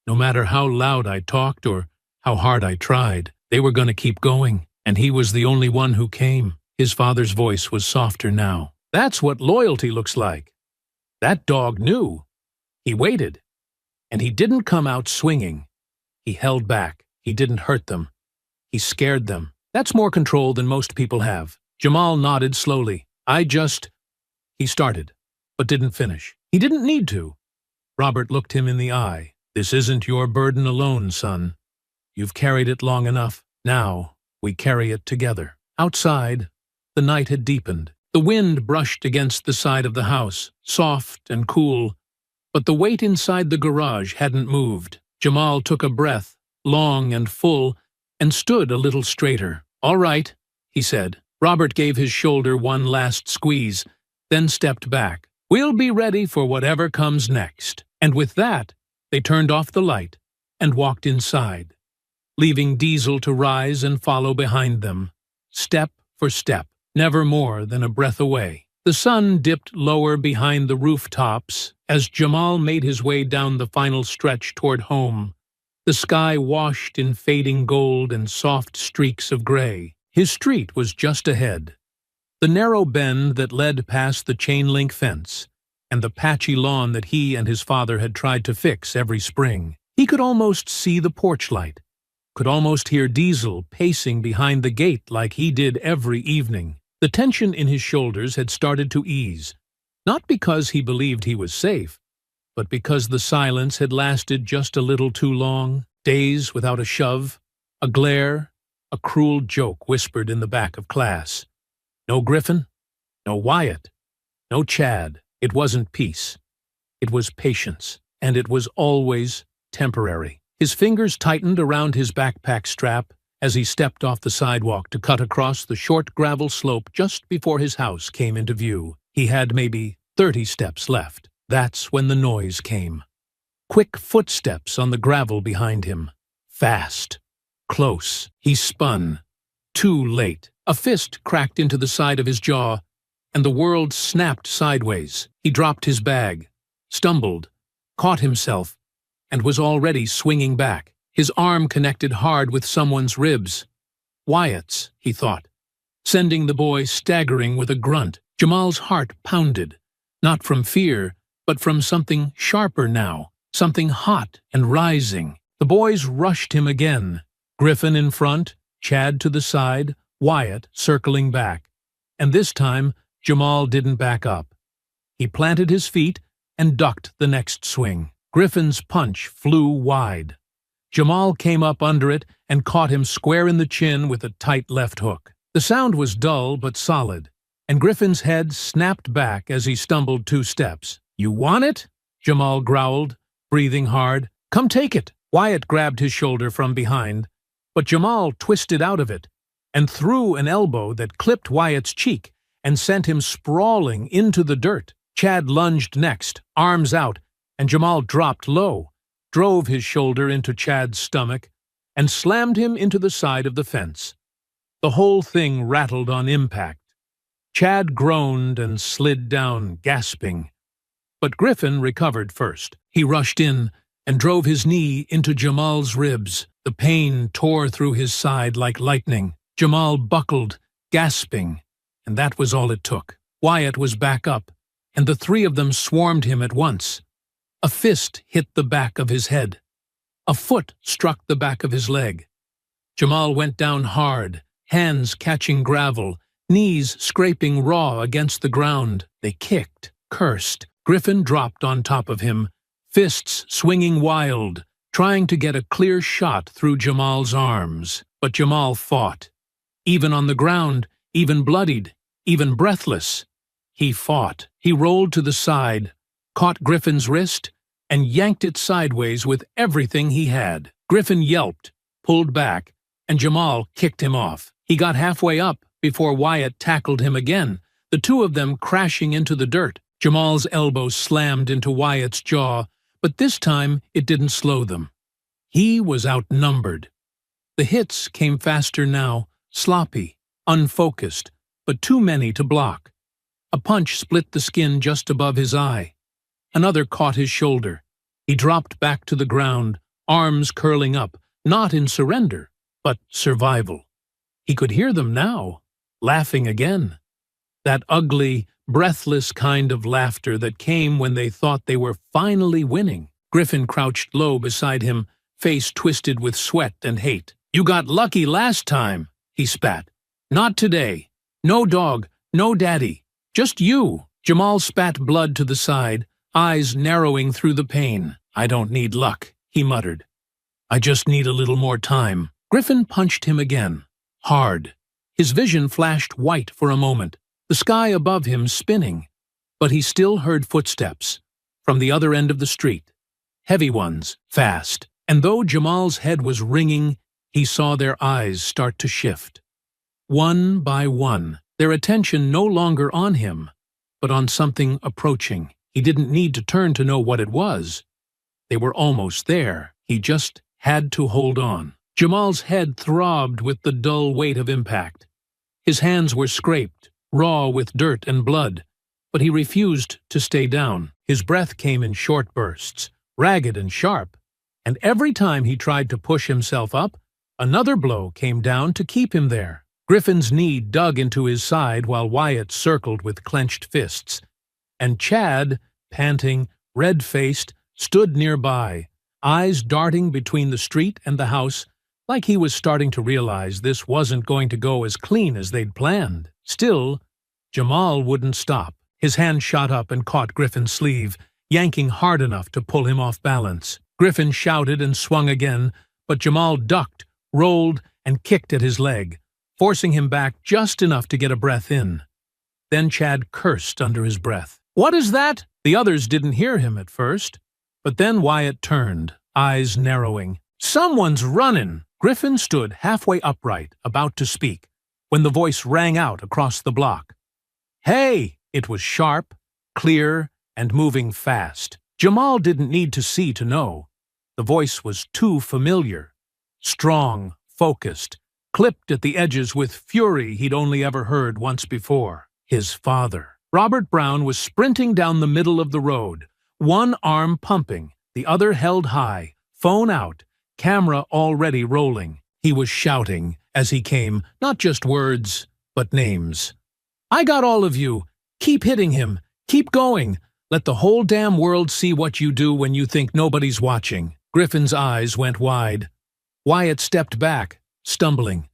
No matter how loud I talked or how hard I tried, they were going to keep going, and he was the only one who came." His father's voice was softer now. "That's what loyalty looks like. That dog knew. He waited. And he didn't come out swinging. He held back. He didn't hurt them. He scared them. That's more control than most people have." Jamal nodded slowly. He started, but didn't finish. He didn't need to. Robert looked him in the eye. "This isn't your burden alone, son. You've carried it long enough. Now, we carry it together." Outside, the night had deepened. The wind brushed against the side of the house, soft and cool, but the weight inside the garage hadn't moved. Jamal took a breath, long and full, and stood a little straighter. "All right," he said. Robert gave his shoulder one last squeeze, then stepped back. "We'll be ready for whatever comes next." And with that, they turned off the light and walked inside, leaving Diesel to rise and follow behind them, step for step, never more than a breath away. The sun dipped lower behind the rooftops as Jamal made his way down the final stretch toward home, the sky washed in fading gold and soft streaks of gray. His street was just ahead, the narrow bend that led past the chain-link fence, and the patchy lawn that he and his father had tried to fix every spring. He could almost see the porch light, could almost hear Diesel pacing behind the gate like he did every evening. The tension in his shoulders had started to ease, not because he believed he was safe, but because the silence had lasted just a little too long. Days without a shove, a glare, a cruel joke whispered in the back of class. No Griffin, no Wyatt, no Chad. It wasn't peace. It was patience, and it was always temporary. His fingers tightened around his backpack strap as he stepped off the sidewalk to cut across the short gravel slope just before his house came into view. He had maybe 30 steps left. That's when the noise came. Quick footsteps on the gravel behind him. Fast. Close. He spun. Too late. A fist cracked into the side of his jaw, and the world snapped sideways. He dropped his bag, stumbled, caught himself, and was already swinging back. His arm connected hard with someone's ribs. Wyatt's, he thought, sending the boy staggering with a grunt. Jamal's heart pounded, not from fear, but from something sharper now, something hot and rising. The boys rushed him again, Griffin in front, Chad to the side, Wyatt circling back. And this time, Jamal didn't back up. He planted his feet and ducked the next swing. Griffin's punch flew wide. Jamal came up under it and caught him square in the chin with a tight left hook. The sound was dull but solid, and Griffin's head snapped back as he stumbled 2 steps. "You want it?" Jamal growled, breathing hard. "Come take it." Wyatt grabbed his shoulder from behind, but Jamal twisted out of it and threw an elbow that clipped Wyatt's cheek and sent him sprawling into the dirt. Chad lunged next, arms out, and Jamal dropped low, drove his shoulder into Chad's stomach, and slammed him into the side of the fence. The whole thing rattled on impact. Chad groaned and slid down, gasping. But Griffin recovered first. He rushed in and drove his knee into Jamal's ribs. The pain tore through his side like lightning. Jamal buckled, gasping, and that was all it took. Wyatt was back up, and the 3 of them swarmed him at once. A fist hit the back of his head. A foot struck the back of his leg. Jamal went down hard, hands catching gravel, knees scraping raw against the ground. They kicked, cursed. Griffin dropped on top of him, fists swinging wild, trying to get a clear shot through Jamal's arms. But Jamal fought. Even on the ground, even bloodied, even breathless. He fought. He rolled to the side, caught Griffin's wrist, and yanked it sideways with everything he had. Griffin yelped, pulled back, and Jamal kicked him off. He got halfway up before Wyatt tackled him again, the 2 of them crashing into the dirt. Jamal's elbow slammed into Wyatt's jaw, but this time it didn't slow them. He was outnumbered. The hits came faster now, sloppy, unfocused, but too many to block. A punch split the skin just above his eye. Another caught his shoulder. He dropped back to the ground, arms curling up, not in surrender, but survival. He could hear them now, laughing again. That ugly, breathless kind of laughter that came when they thought they were finally winning. Griffin crouched low beside him, face twisted with sweat and hate. "You got lucky last time," he spat. "Not today. No dog, no daddy. Just you." Jamal spat blood to the side, eyes narrowing through the pain. "I don't need luck," he muttered. "I just need a little more time." Griffin punched him again, hard. His vision flashed white for a moment, the sky above him spinning. But he still heard footsteps from the other end of the street. Heavy ones, fast. And though Jamal's head was ringing, he saw their eyes start to shift. One by one, their attention no longer on him, but on something approaching. He didn't need to turn to know what it was. They were almost there. He just had to hold on. Jamal's head throbbed with the dull weight of impact. His hands were scraped, raw with dirt and blood, but he refused to stay down. His breath came in short bursts, ragged and sharp, and every time he tried to push himself up, another blow came down to keep him there. Griffin's knee dug into his side while Wyatt circled with clenched fists, and Chad, panting, red-faced, stood nearby, eyes darting between the street and the house, like he was starting to realize this wasn't going to go as clean as they'd planned. Still, Jamal wouldn't stop. His hand shot up and caught Griffin's sleeve, yanking hard enough to pull him off balance. Griffin shouted and swung again, but Jamal ducked, rolled, and kicked at his leg, forcing him back just enough to get a breath in. Then Chad cursed under his breath. "What is that?" The others didn't hear him at first, but then Wyatt turned, eyes narrowing. "Someone's running!" Griffin stood halfway upright, about to speak, when the voice rang out across the block. "Hey!" It was sharp, clear, and moving fast. Jamal didn't need to see to know. The voice was too familiar. Strong, focused, clipped at the edges with fury he'd only ever heard once before. His father. Robert Brown was sprinting down the middle of the road, one arm pumping, the other held high, phone out, camera already rolling. He was shouting as he came, not just words, but names. "I got all of you. Keep hitting him. Keep going. Let the whole damn world see what you do when you think nobody's watching." Griffin's eyes went wide. Wyatt stepped back, stumbling.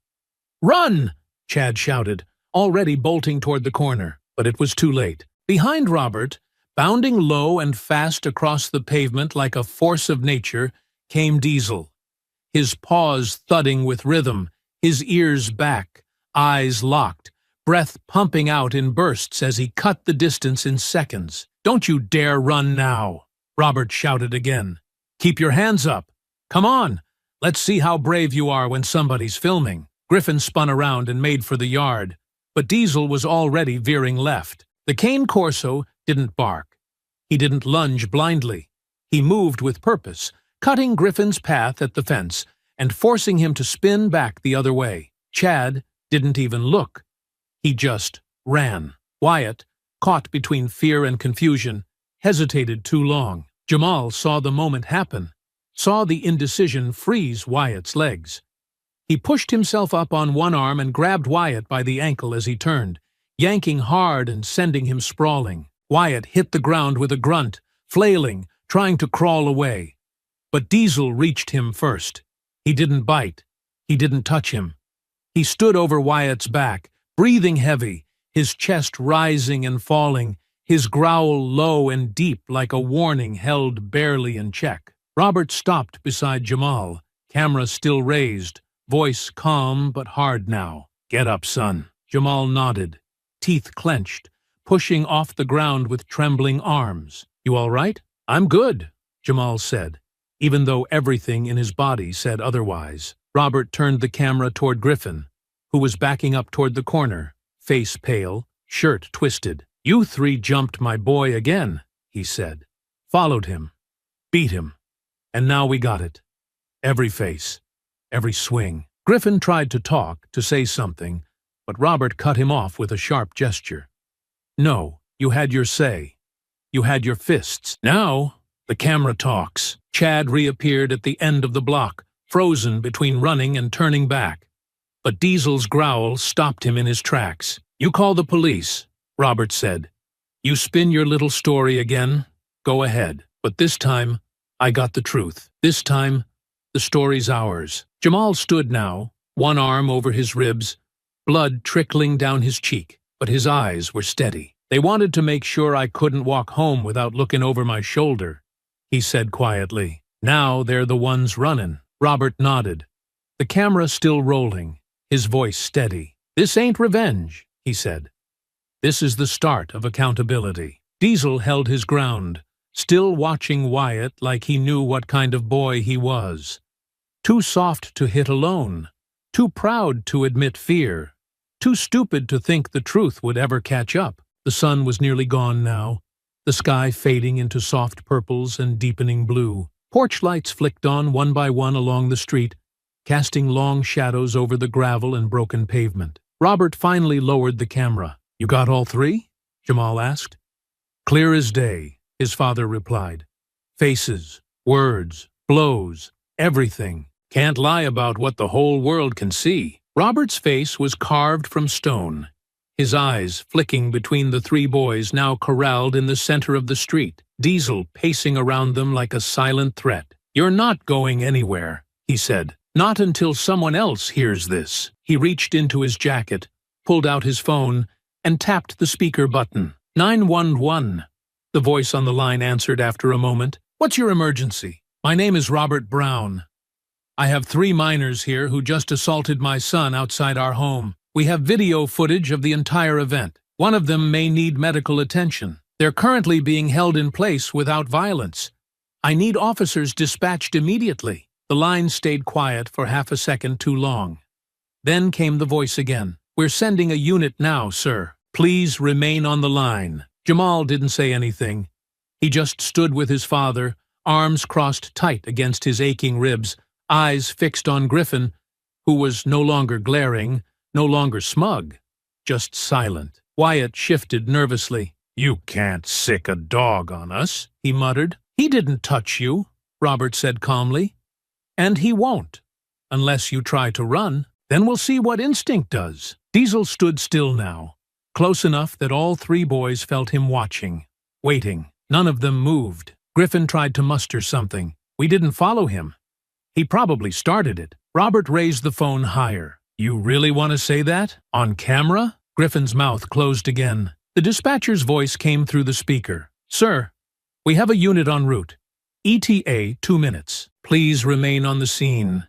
"Run!" Chad shouted, already bolting toward the corner, but it was too late. Behind Robert, bounding low and fast across the pavement like a force of nature, came Diesel. His paws thudding with rhythm, his ears back, eyes locked, breath pumping out in bursts as he cut the distance in seconds. "Don't you dare run now," Robert shouted again. "Keep your hands up. Come on, let's see how brave you are when somebody's filming." Griffin spun around and made for the yard, but Diesel was already veering left. The cane corso didn't bark. He didn't lunge blindly. He moved with purpose, cutting Griffin's path at the fence and forcing him to spin back the other way. Chad didn't even look. He just ran. Wyatt, caught between fear and confusion, hesitated too long. Jamal saw the moment happen, saw the indecision freeze Wyatt's legs. He pushed himself up on one arm and grabbed Wyatt by the ankle as he turned, yanking hard and sending him sprawling. Wyatt hit the ground with a grunt, flailing, trying to crawl away. But Diesel reached him first. He didn't bite. He didn't touch him. He stood over Wyatt's back, breathing heavy, his chest rising and falling, his growl low and deep like a warning held barely in check. Robert stopped beside Jamal, camera still raised, voice calm but hard now. "Get up, son." Jamal nodded, teeth clenched, pushing off the ground with trembling arms. "You all right?" "I'm good," Jamal said, even though everything in his body said otherwise. Robert turned the camera toward Griffin, who was backing up toward the corner, face pale, shirt twisted. "You three jumped my boy again," he said. "Followed him, beat him, and now we got it. Every face, every swing." Griffin tried to talk, to say something, but Robert cut him off with a sharp gesture. "No, you had your say. You had your fists. Now, the camera talks." Chad reappeared at the end of the block, frozen between running and turning back. But Diesel's growl stopped him in his tracks. "You call the police," Robert said. "You spin your little story again? Go ahead. But this time, I got the truth. This time, the story's ours." Jamal stood now, one arm over his ribs, blood trickling down his cheek, but his eyes were steady. "They wanted to make sure I couldn't walk home without looking over my shoulder," he said quietly. "Now they're the ones running." Robert nodded, the camera still rolling, his voice steady. "This ain't revenge," he said. "This is the start of accountability." Diesel held his ground, still watching Wyatt like he knew what kind of boy he was. Too soft to hit alone, too proud to admit fear, too stupid to think the truth would ever catch up. The sun was nearly gone now, the sky fading into soft purples and deepening blue. Porch lights flicked on one by one along the street, casting long shadows over the gravel and broken pavement. Robert finally lowered the camera. "You got all three?" Jamal asked. "Clear as day," his father replied. "Faces, words, blows, everything. Can't lie about what the whole world can see." Robert's face was carved from stone, his eyes flicking between the three boys now corralled in the center of the street, Diesel pacing around them like a silent threat. "You're not going anywhere," he said. "Not until someone else hears this." He reached into his jacket, pulled out his phone, and tapped the speaker button. 911. The voice on the line answered after a moment. "What's your emergency?" "My name is Robert Brown. I have 3 minors here who just assaulted my son outside our home. We have video footage of the entire event. One of them may need medical attention. They're currently being held in place without violence. I need officers dispatched immediately." The line stayed quiet for half a second too long. Then came the voice again. "We're sending a unit now, sir. Please remain on the line." Jamal didn't say anything. He just stood with his father, arms crossed tight against his aching ribs, eyes fixed on Griffin, who was no longer glaring, no longer smug, just silent. Wyatt shifted nervously. "You can't sick a dog on us," he muttered. "He didn't touch you," Robert said calmly. "And he won't, unless you try to run. Then we'll see what instinct does." Diesel stood still now, close enough that all 3 boys felt him watching, waiting. None of them moved. Griffin tried to muster something. "We didn't follow him. He probably started it." Robert raised the phone higher. You really want to say that? On camera? Griffin's mouth closed again. The dispatcher's voice came through the speaker. Sir, we have a unit en route. ETA 2 minutes. Please remain on the scene.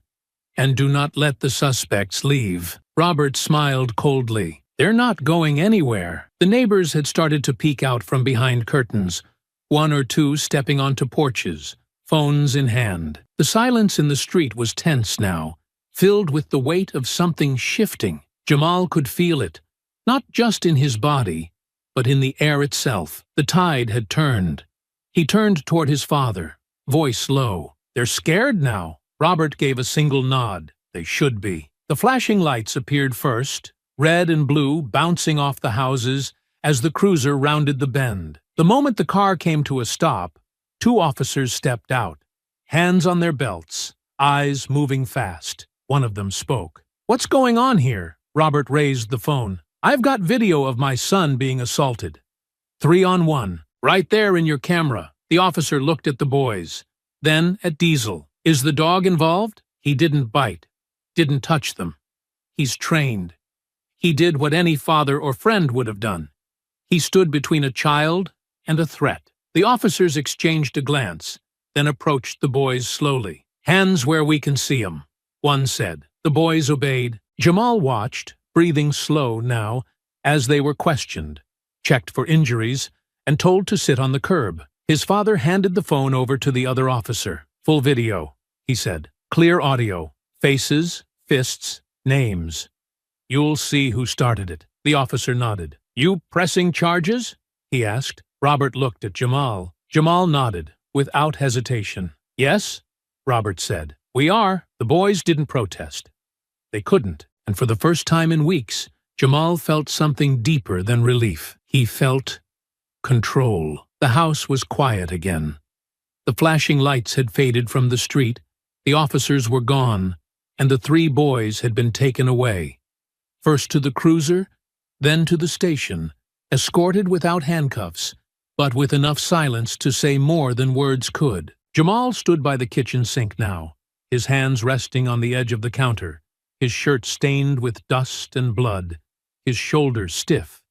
And do not let the suspects leave. Robert smiled coldly. They're not going anywhere. The neighbors had started to peek out from behind curtains, one or two stepping onto porches, phones in hand. The silence in the street was tense now, filled with the weight of something shifting. Jamal could feel it, not just in his body, but in the air itself. The tide had turned. He turned toward his father, voice low. They're scared now. Robert gave a single nod. They should be. The flashing lights appeared first, red and blue bouncing off the houses as the cruiser rounded the bend. The moment the car came to a stop, 2 officers stepped out, hands on their belts, eyes moving fast. One of them spoke. What's going on here? Robert raised the phone. I've got video of my son being assaulted. 3 on 1. Right there in your camera. The officer looked at the boys, then at Diesel. Is the dog involved? He didn't bite, didn't touch them. He's trained. He did what any father or friend would have done. He stood between a child and a threat. The officers exchanged a glance, then approached the boys slowly. Hands where we can see 'em, one said. The boys obeyed. Jamal watched, breathing slow now, as they were questioned, checked for injuries, and told to sit on the curb. His father handed the phone over to the other officer. Full video, he said. Clear audio. Faces, fists, names. You'll see who started it. The officer nodded. You pressing charges? He asked. Robert looked at Jamal. Jamal nodded, without hesitation. Yes, Robert said. We are. The boys didn't protest. They couldn't, and for the first time in weeks, Jamal felt something deeper than relief. He felt control. The house was quiet again. The flashing lights had faded from the street, the officers were gone, and the 3 boys had been taken away. First to the cruiser, then to the station, escorted without handcuffs, but with enough silence to say more than words could. Jamal stood by the kitchen sink now, his hands resting on the edge of the counter, his shirt stained with dust and blood, his shoulders stiff,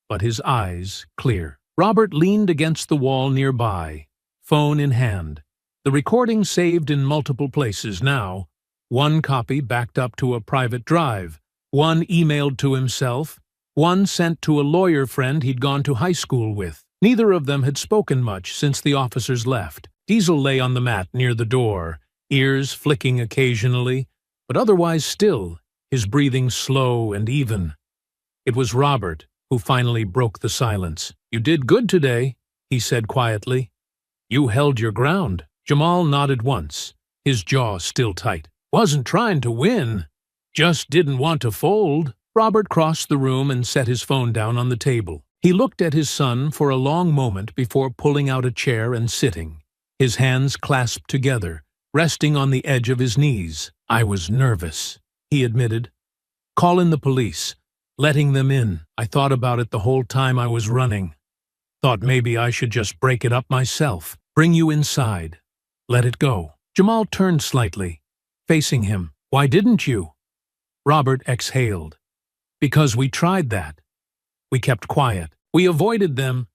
but his eyes clear. Robert leaned against the wall nearby, phone in hand. The recording saved in multiple places now, one copy backed up to a private drive, one emailed to himself, one sent to a lawyer friend he'd gone to high school with. Neither of them had spoken much since the officers left. Diesel lay on the mat near the door, ears flicking occasionally, but otherwise still, his breathing slow and even. It was Robert who finally broke the silence. You did good today, he said quietly. You held your ground. Jamal nodded once, his jaw still tight. Wasn't trying to win. Just didn't want to fold. Robert crossed the room and set his phone down on the table. He looked at his son for a long moment before pulling out a chair and sitting, his hands clasped together, resting on the edge of his knees. I was nervous, he admitted. Call in the police. Letting them in. I thought about it the whole time I was running. Thought maybe I should just break it up myself. Bring you inside. Let it go. Jamal turned slightly, facing him. Why didn't you? Robert exhaled. Because we tried that. We kept quiet. We avoided them.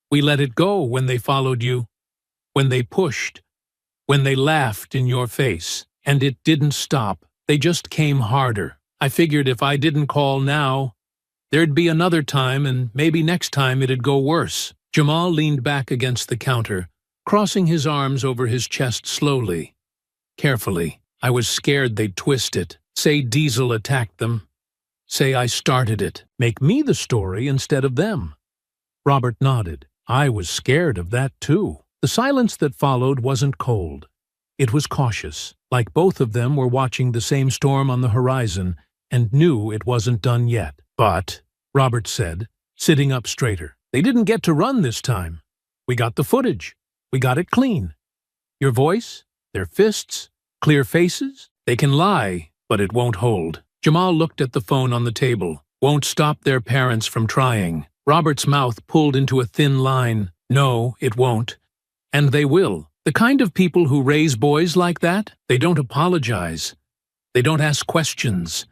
We let it go when they followed you. When they pushed. When they laughed in your face. And it didn't stop. They just came harder. I figured if I didn't call now, there'd be another time and maybe next time it'd go worse. Jamal leaned back against the counter, crossing his arms over his chest slowly. Carefully. I was scared they'd twist it. Say Diesel attacked them. Say I started it. Make me the story instead of them. Robert nodded. I was scared of that too. The silence that followed wasn't cold. It was cautious, like both of them were watching the same storm on the horizon and knew it wasn't done yet. But, Robert said, sitting up straighter, they didn't get to run this time. We got the footage. We got it clean. Your voice, their fists, clear faces, they can lie, but it won't hold. Jamal looked at the phone on the table. Won't stop their parents from trying. Robert's mouth pulled into a thin line. No, it won't. And they will. The kind of people who raise boys like that, they don't apologize. They don't ask questions.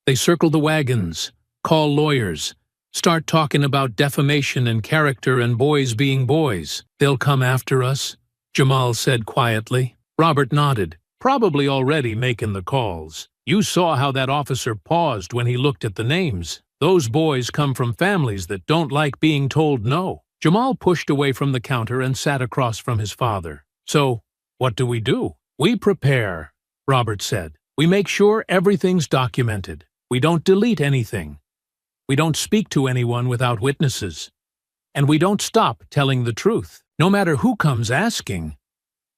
They circle the wagons, call lawyers, start talking about defamation and character and boys being boys. They'll come after us, Jamal said quietly. Robert nodded, probably already making the calls. You saw how that officer paused when he looked at the names. Those boys come from families that don't like being told no. Jamal pushed away from the counter and sat across from his father. So, what do? We prepare, Robert said. We make sure everything's documented. We don't delete anything. We don't speak to anyone without witnesses. And we don't stop telling the truth, no matter who comes asking.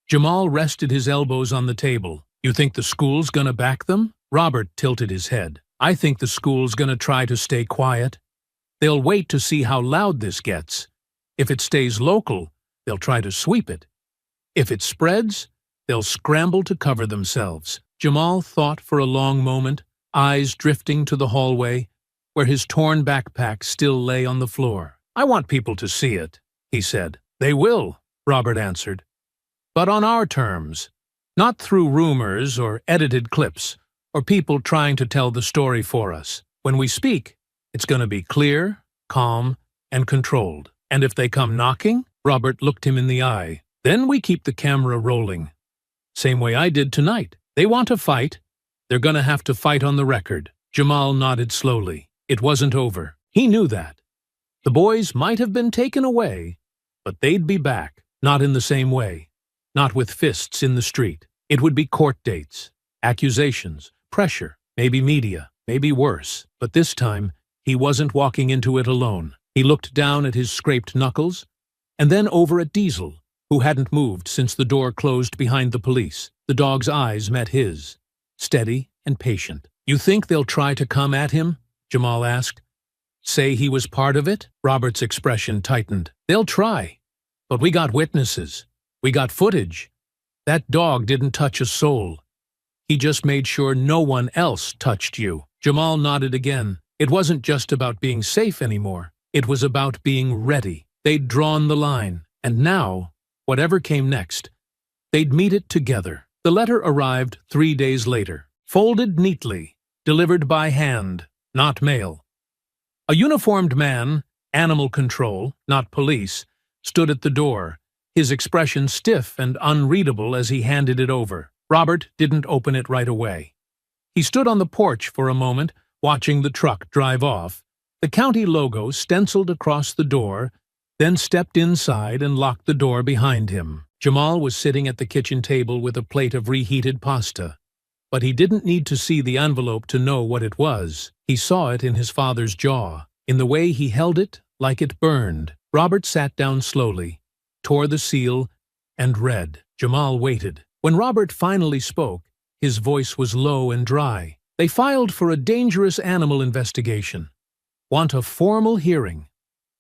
Jamal rested his elbows on the table. You think the school's gonna back them? Robert tilted his head. I think the school's gonna try to stay quiet. They'll wait to see how loud this gets. If it stays local, they'll try to sweep it. If it spreads, they'll scramble to cover themselves. Jamal thought for a long moment, eyes drifting to the hallway, where his torn backpack still lay on the floor. I want people to see it, he said. They will, Robert answered. But on our terms, not through rumors or edited clips, or people trying to tell the story for us. When we speak, it's going to be clear, calm, and controlled. And if they come knocking, Robert looked him in the eye. Then we keep the camera rolling. Same way I did tonight. They want to fight. They're going to have to fight on the record. Jamal nodded slowly. It wasn't over. He knew that. The boys might have been taken away, but they'd be back. Not in the same way. Not with fists in the street. It would be court dates, accusations, pressure, maybe media, maybe worse. But this time, he wasn't walking into it alone. He looked down at his scraped knuckles, and then over at Diesel, who hadn't moved since the door closed behind the police. The dog's eyes met his, steady and patient. You think they'll try to come at him? Jamal asked. Say he was part of it? Robert's expression tightened. They'll try. But we got witnesses. We got footage. That dog didn't touch a soul. He just made sure no one else touched you. Jamal nodded again. It wasn't just about being safe anymore. It was about being ready. They'd drawn the line, and now, whatever came next, they'd meet it together. The letter arrived 3 days later, folded neatly, delivered by hand, not mail. A uniformed man, animal control, not police, stood at the door, his expression stiff and unreadable as he handed it over. Robert didn't open it right away. He stood on the porch for a moment, watching the truck drive off, the county logo stenciled across the door, then stepped inside and locked the door behind him. Jamal was sitting at the kitchen table with a plate of reheated pasta. But he didn't need to see the envelope to know what it was. He saw it in his father's jaw, in the way he held it like it burned. Robert sat down slowly, tore the seal, and read. Jamal waited. When Robert finally spoke, his voice was low and dry. They filed for a dangerous animal investigation. Want a formal hearing.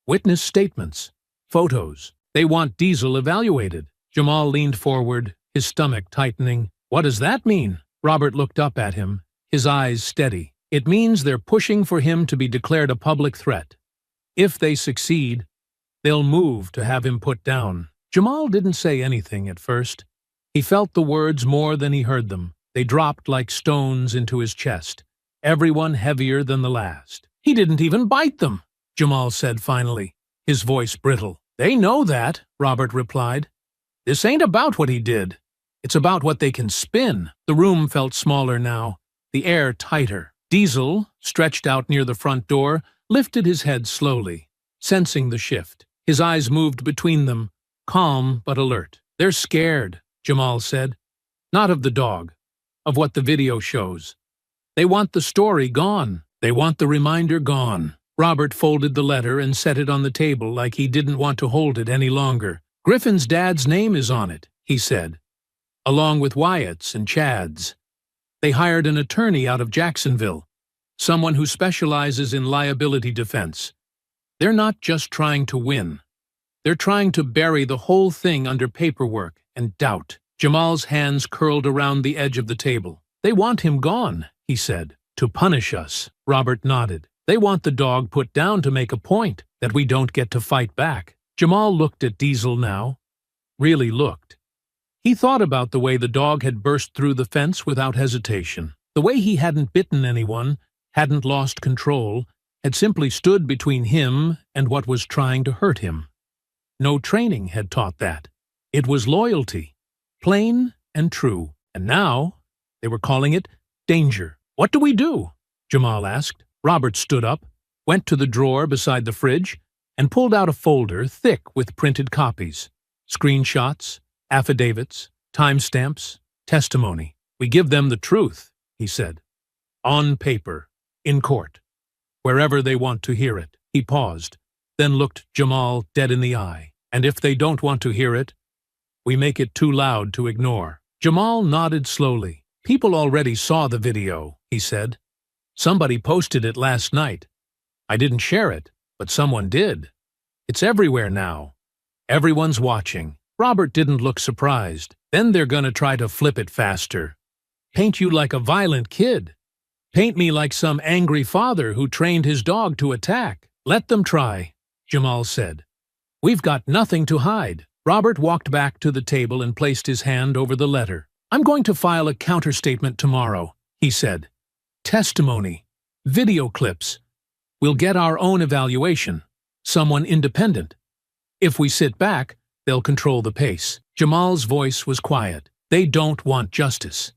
Witness statements. Photos. They want Diesel evaluated. Jamal leaned forward, his stomach tightening. What does that mean? Robert looked up at him, his eyes steady. It means they're pushing for him to be declared a public threat. If they succeed, they'll move to have him put down. Jamal didn't say anything at first. He felt the words more than he heard them. They dropped like stones into his chest, everyone heavier than the last. He didn't even bite them, Jamal said finally, his voice brittle. They know that, Robert replied. This ain't about what he did. It's about what they can spin. The room felt smaller now, the air tighter. Diesel, stretched out near the front door, lifted his head slowly, sensing the shift. His eyes moved between them, calm but alert. They're scared, Jamal said. Not of the dog, of what the video shows. They want the story gone. They want the reminder gone. Robert folded the letter and set it on the table like he didn't want to hold it any longer. Griffin's dad's name is on it, he said, along with Wyatt's and Chad's. They hired an attorney out of Jacksonville, someone who specializes in liability defense. They're not just trying to win. They're trying to bury the whole thing under paperwork and doubt. Jamal's hands curled around the edge of the table. They want him gone, he said. To punish us. Robert nodded. They want the dog put down to make a point, that we don't get to fight back. Jamal looked at Diesel now. Really looked. He thought about the way the dog had burst through the fence without hesitation. The way he hadn't bitten anyone, hadn't lost control, had simply stood between him and what was trying to hurt him. No training had taught that. It was loyalty, plain and true. And now they were calling it danger. "What do we do?" Jamal asked. Robert stood up, went to the drawer beside the fridge, and pulled out a folder thick with printed copies, screenshots, affidavits, timestamps, testimony. "We give them the truth," he said. "On paper, in court, wherever they want to hear it." He paused, then looked Jamal dead in the eye. "And if they don't want to hear it, we make it too loud to ignore." Jamal nodded slowly. "People already saw the video," he said. "Somebody posted it last night. I didn't share it, but someone did. It's everywhere now. Everyone's watching." Robert didn't look surprised. "Then they're gonna try to flip it faster. Paint you like a violent kid. Paint me like some angry father who trained his dog to attack." "Let them try," Jamal said. "We've got nothing to hide." Robert walked back to the table and placed his hand over the letter. "I'm going to file a counterstatement tomorrow," he said. "Testimony, video clips. We'll get our own evaluation, someone independent. If we sit back, they'll control the pace." Jamal's voice was quiet. "They don't want justice.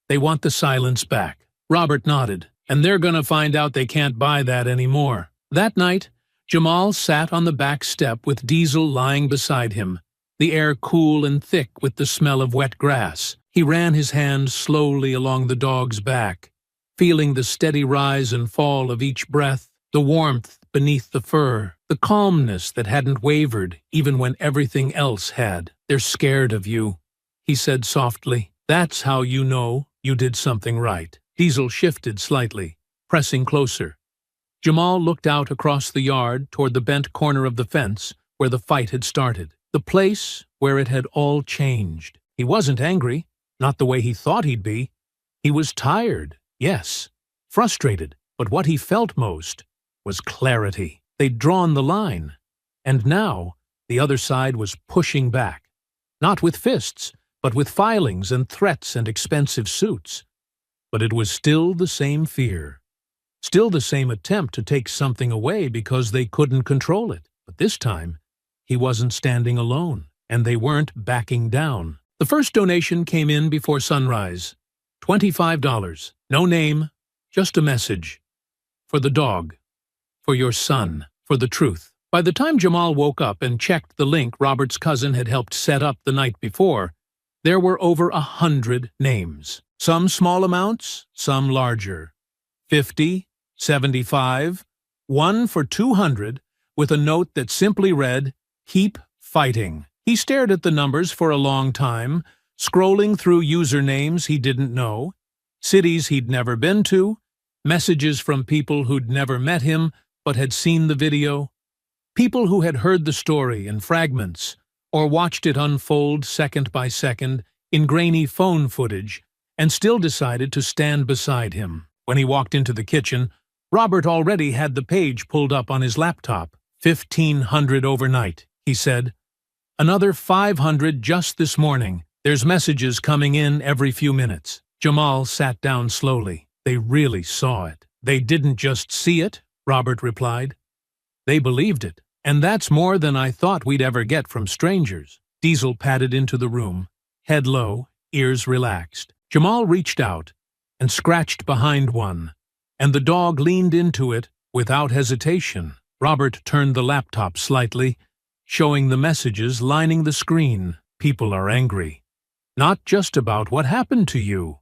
They want the silence back." Robert nodded. "And they're gonna find out they can't buy that anymore." That night, Jamal sat on the back step with Diesel lying beside him, the air cool and thick with the smell of wet grass. He ran his hand slowly along the dog's back, feeling the steady rise and fall of each breath, the warmth beneath the fur, the calmness that hadn't wavered even when everything else had. "They're scared of you," he said softly. "That's how you know you did something right." Diesel shifted slightly, pressing closer. Jamal looked out across the yard toward the bent corner of the fence where the fight had started, the place where it had all changed. He wasn't angry, not the way he thought he'd be. He was tired, yes, frustrated, but what he felt most was clarity. They'd drawn the line, and now the other side was pushing back, not with fists, but with filings and threats and expensive suits. But it was still the same fear, still the same attempt to take something away because they couldn't control it. But this time, he wasn't standing alone, and they weren't backing down. The first donation came in before sunrise. $25. No name, just a message. For the dog. For your son. For the truth. By the time Jamal woke up and checked the link Robert's cousin had helped set up the night before, there were over 100 names. Some small amounts, some larger. 50, 75, one for 200, with a note that simply read, "Keep fighting." He stared at the numbers for a long time, scrolling through usernames he didn't know, cities he'd never been to, messages from people who'd never met him but had seen the video, people who had heard the story in fragments or watched it unfold second by second in grainy phone footage and still decided to stand beside him. When he walked into the kitchen, Robert already had the page pulled up on his laptop. 1,500 overnight, he said. Another 500 just this morning. There's messages coming in every few minutes. Jamal sat down slowly. They really saw it. They didn't just see it, Robert replied. They believed it. And that's more than I thought we'd ever get from strangers. Diesel padded into the room, head low, ears relaxed. Jamal reached out and scratched behind one, and the dog leaned into it without hesitation. Robert turned the laptop slightly, showing the messages lining the screen. People are angry. Not just about what happened to you,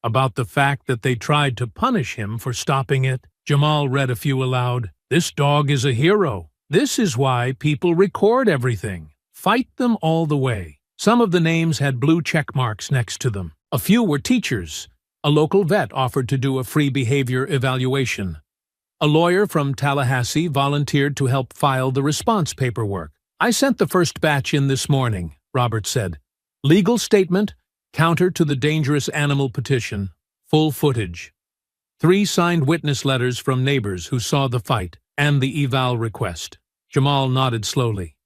about the fact that they tried to punish him for stopping it. Jamal read a few aloud. This dog is a hero. This is why people record everything. Fight them all the way. Some of the names had blue check marks next to them. A few were teachers. A local vet offered to do a free behavior evaluation. A lawyer from Tallahassee volunteered to help file the response paperwork. I sent the first batch in this morning, Robert said. Legal statement, counter to the dangerous animal petition, full footage. 3 signed witness letters from neighbors who saw the fight, and the eval request. Jamal nodded slowly.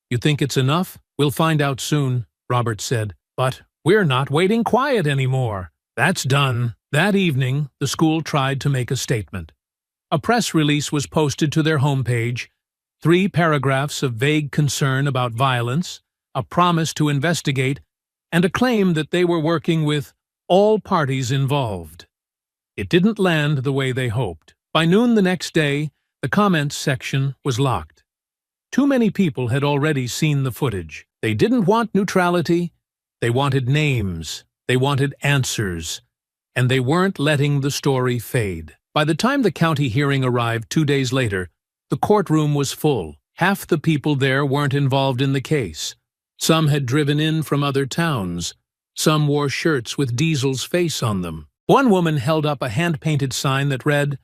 You think it's enough? We'll find out soon, Robert said. But we're not waiting quiet anymore. That's done. That evening, the school tried to make a statement. A press release was posted to their homepage, 3 paragraphs of vague concern about violence, a promise to investigate, and a claim that they were working with all parties involved. It didn't land the way they hoped. By noon the next day, the comments section was locked. Too many people had already seen the footage. They didn't want neutrality. They wanted names. They wanted answers. And they weren't letting the story fade. By the time the county hearing arrived 2 days later, the courtroom was full. Half the people there weren't involved in the case. Some had driven in from other towns. Some wore shirts with Diesel's face on them. One woman held up a hand-painted sign that read,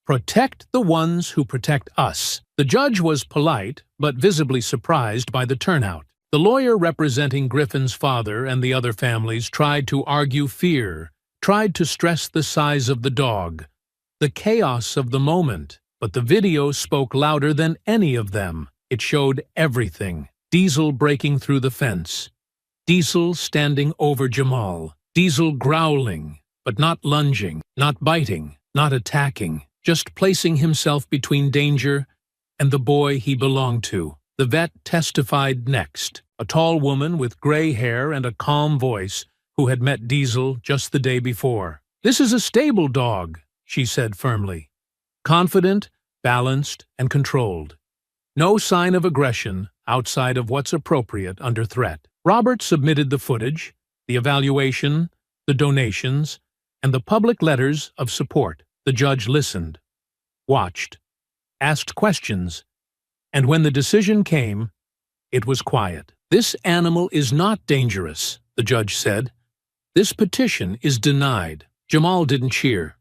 "Protect the ones who protect us." The judge was polite, but visibly surprised by the turnout. The lawyer representing Griffin's father and the other families tried to argue fear, tried to stress the size of the dog, the chaos of the moment, but the video spoke louder than any of them. It showed everything. Diesel breaking through the fence. Diesel standing over Jamal. Diesel growling, but not lunging, not biting, not attacking, just placing himself between danger and the boy he belonged to. The vet testified next, a tall woman with gray hair and a calm voice who had met Diesel just the day before. "This is a stable dog," she said firmly. "Confident, balanced, and controlled. No sign of aggression outside of what's appropriate under threat." Robert submitted the footage, the evaluation, the donations, and the public letters of support. The judge listened, watched, asked questions, and when the decision came, it was quiet. "This animal is not dangerous," the judge said. "This petition is denied." Jamal didn't cheer.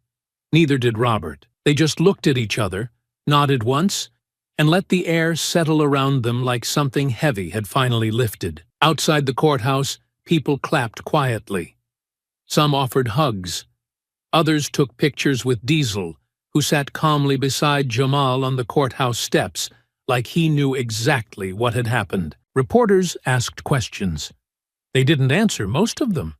Neither did Robert. They just looked at each other, nodded once, and let the air settle around them like something heavy had finally lifted. Outside the courthouse, people clapped quietly. Some offered hugs. Others took pictures with Diesel, who sat calmly beside Jamal on the courthouse steps, like he knew exactly what had happened. Reporters asked questions. They didn't answer most of them.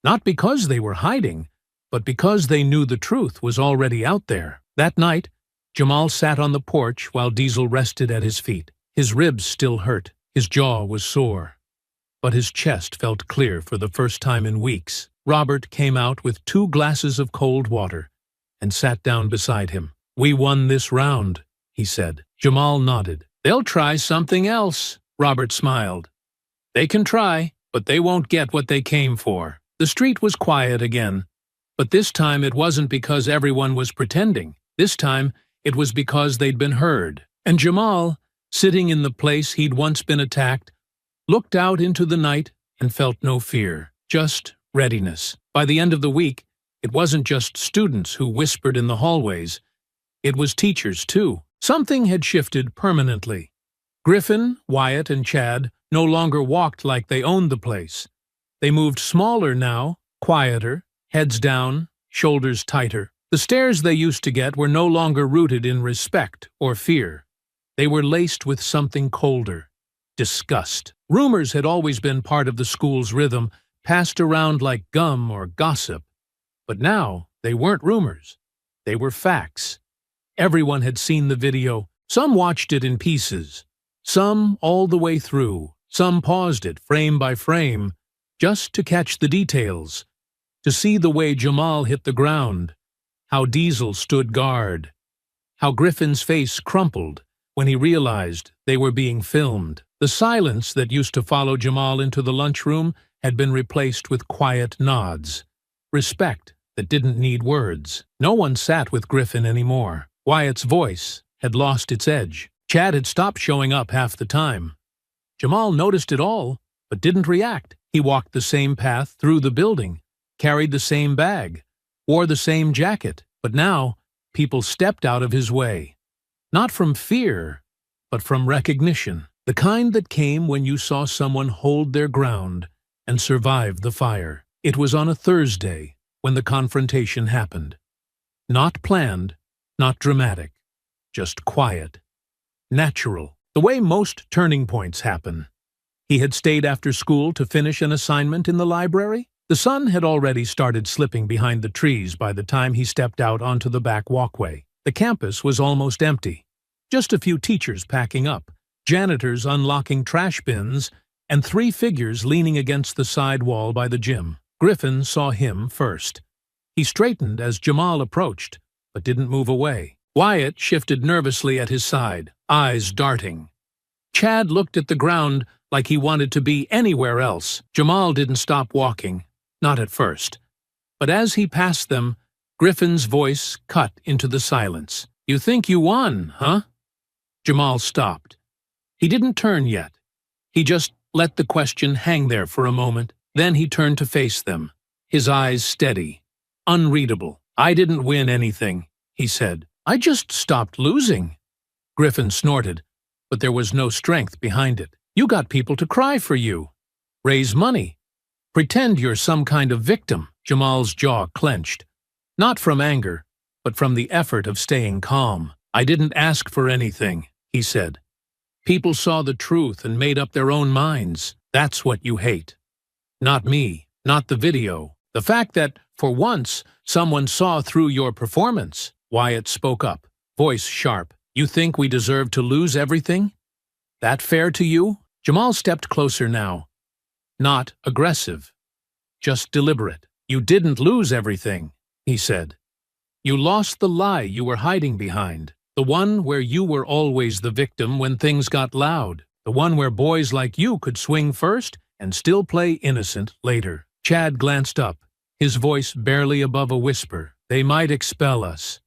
Not because they were hiding, but because they knew the truth was already out there. That night, Jamal sat on the porch while Diesel rested at his feet. His ribs still hurt. His jaw was sore. But his chest felt clear for the first time in weeks. Robert came out with 2 glasses of cold water and sat down beside him. "We won this round," he said. Jamal nodded. "They'll try something else," Robert smiled. "They can try, but they won't get what they came for." The street was quiet again, but this time it wasn't because everyone was pretending. This time it was because they'd been heard. And Jamal, sitting in the place he'd once been attacked, looked out into the night and felt no fear, just readiness. By the end of the week, it wasn't just students who whispered in the hallways. It was teachers, too. Something had shifted permanently. Griffin, Wyatt, and Chad no longer walked like they owned the place. They moved smaller now, quieter, heads down, shoulders tighter. The stares they used to get were no longer rooted in respect or fear. They were laced with something colder, disgust. Rumors had always been part of the school's rhythm, passed around like gum or gossip. But now, they weren't rumors. They were facts. Everyone had seen the video. Some watched it in pieces. Some all the way through. Some paused it, frame by frame, just to catch the details, to see the way Jamal hit the ground, how Diesel stood guard, how Griffin's face crumpled when he realized they were being filmed. The silence that used to follow Jamal into the lunchroom had been replaced with quiet nods, respect that didn't need words. No one sat with Griffin anymore. Wyatt's voice had lost its edge. Chad had stopped showing up half the time. Jamal noticed it all, but didn't react. He walked the same path through the building, carried the same bag, wore the same jacket, but now people stepped out of his way. Not from fear, but from recognition. The kind that came when you saw someone hold their ground and survive the fire. It was on a Thursday when the confrontation happened. Not planned, not dramatic, just quiet, natural, the way most turning points happen. He had stayed after school to finish an assignment in the library. The sun had already started slipping behind the trees by the time he stepped out onto the back walkway. The campus was almost empty. Just a few teachers packing up, janitors unlocking trash bins, and 3 figures leaning against the side wall by the gym. Griffin saw him first. He straightened as Jamal approached, but didn't move away. Wyatt shifted nervously at his side, eyes darting. Chad looked at the ground like he wanted to be anywhere else. Jamal didn't stop walking, not at first. But as he passed them, Griffin's voice cut into the silence. "You think you won, huh?" Jamal stopped. He didn't turn yet. He just let the question hang there for a moment. Then he turned to face them, his eyes steady, unreadable. "I didn't win anything," he said. "I just stopped losing." Griffin snorted, but there was no strength behind it. "You got people to cry for you, raise money, pretend you're some kind of victim." Jamal's jaw clenched, not from anger, but from the effort of staying calm. "I didn't ask for anything," he said. "People saw the truth and made up their own minds. That's what you hate. Not me, not the video. The fact that, for once, someone saw through your performance." Wyatt spoke up, voice sharp. "You think we deserve to lose everything? That fair to you?" Jamal stepped closer now. Not aggressive, just deliberate. "You didn't lose everything," he said. "You lost the lie you were hiding behind. The one where you were always the victim when things got loud. The one where boys like you could swing first and still play innocent later." Chad glanced up, his voice barely above a whisper. "They might expel us."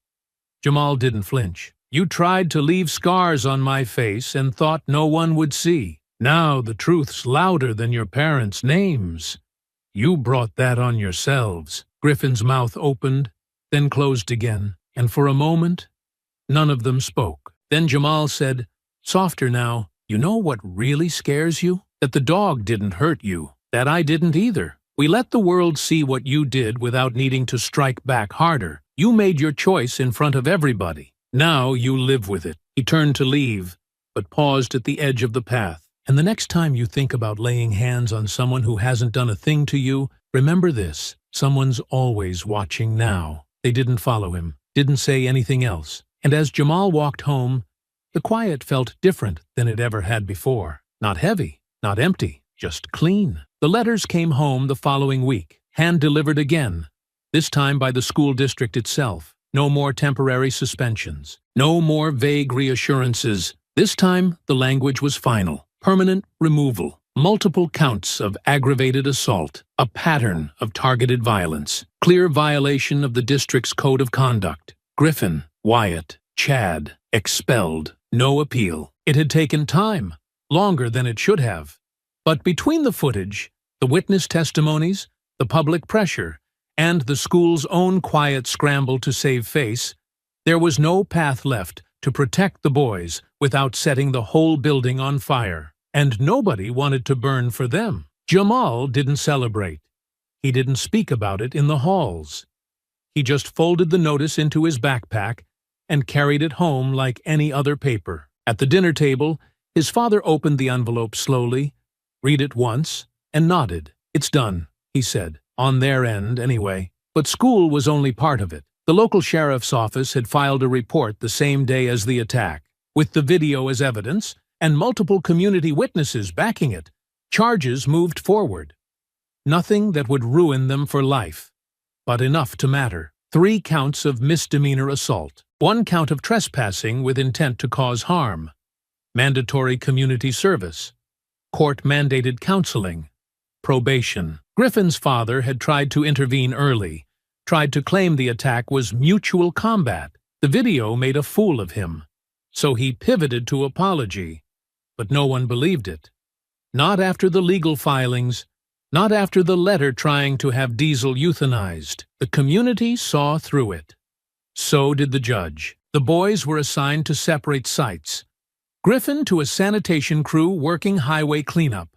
Jamal didn't flinch. "You tried to leave scars on my face and thought no one would see. Now the truth's louder than your parents' names. You brought that on yourselves." Griffin's mouth opened, then closed again, and for a moment, none of them spoke. Then Jamal said, softer now, "You know what really scares you? That the dog didn't hurt you. That I didn't either. We let the world see what you did without needing to strike back harder. You made your choice in front of everybody. Now you live with it." He turned to leave, but paused at the edge of the path. "And the next time you think about laying hands on someone who hasn't done a thing to you, remember this: someone's always watching now." They didn't follow him, didn't say anything else. And as Jamal walked home, the quiet felt different than it ever had before. Not heavy, not empty, just clean. The letters came home the following week, hand-delivered again, this time by the school district itself. No more temporary suspensions. No more vague reassurances. This time, the language was final. Permanent removal. Multiple counts of aggravated assault. A pattern of targeted violence. Clear violation of the district's code of conduct. Griffin, Wyatt, Chad, expelled. No appeal. It had taken time, longer than it should have. But between the footage, the witness testimonies, the public pressure, and the school's own quiet scramble to save face, there was no path left to protect the boys without setting the whole building on fire. And nobody wanted to burn for them. Jamal didn't celebrate. He didn't speak about it in the halls. He just folded the notice into his backpack and carried it home like any other paper. At the dinner table, his father opened the envelope slowly, read it once, and nodded. "It's done," he said. On their end, anyway. But school was only part of it. The local sheriff's office had filed a report the same day as the attack, with the video as evidence, and multiple community witnesses backing it. Charges moved forward. Nothing that would ruin them for life, but enough to matter. 3 counts of misdemeanor assault, 1 count of trespassing with intent to cause harm, mandatory community service, court-mandated counseling, probation. Griffin's father had tried to intervene early, tried to claim the attack was mutual combat. The video made a fool of him, so he pivoted to apology. But no one believed it. Not after the legal filings, not after the letter trying to have Diesel euthanized. The community saw through it. So did the judge. The boys were assigned to separate sites. Griffin to a sanitation crew working highway cleanup.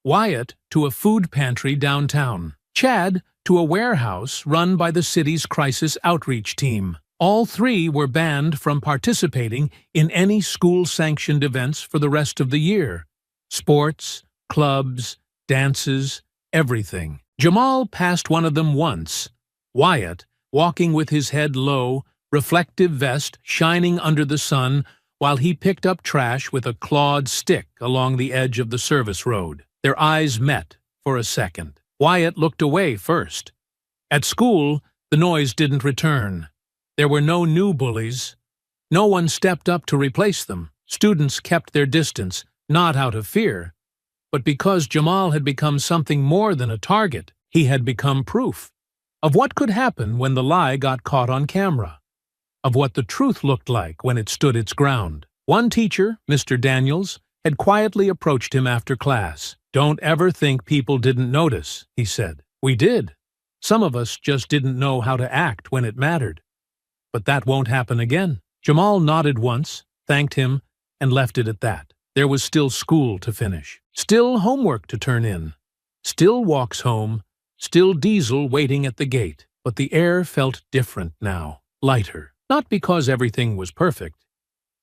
Wyatt to a food pantry downtown. Chad to a warehouse run by the city's crisis outreach team. All 3 were banned from participating in any school-sanctioned events for the rest of the year. Sports, clubs, dances, everything. Jamal passed one of them once. Wyatt, walking with his head low, reflective vest shining under the sun, while he picked up trash with a clawed stick along the edge of the service road. Their eyes met for a second. Wyatt looked away first. At school, the noise didn't return. There were no new bullies. No one stepped up to replace them. Students kept their distance, not out of fear, but because Jamal had become something more than a target. He had become proof of what could happen when the lie got caught on camera, of what the truth looked like when it stood its ground. One teacher, Mr. Daniels, had quietly approached him after class. "Don't ever think people didn't notice," he said. "We did. Some of us just didn't know how to act when it mattered. But that won't happen again." Jamal nodded once, thanked him, and left it at that. There was still school to finish, still homework to turn in, still walks home, still Diesel waiting at the gate. But the air felt different now, lighter. Not because everything was perfect,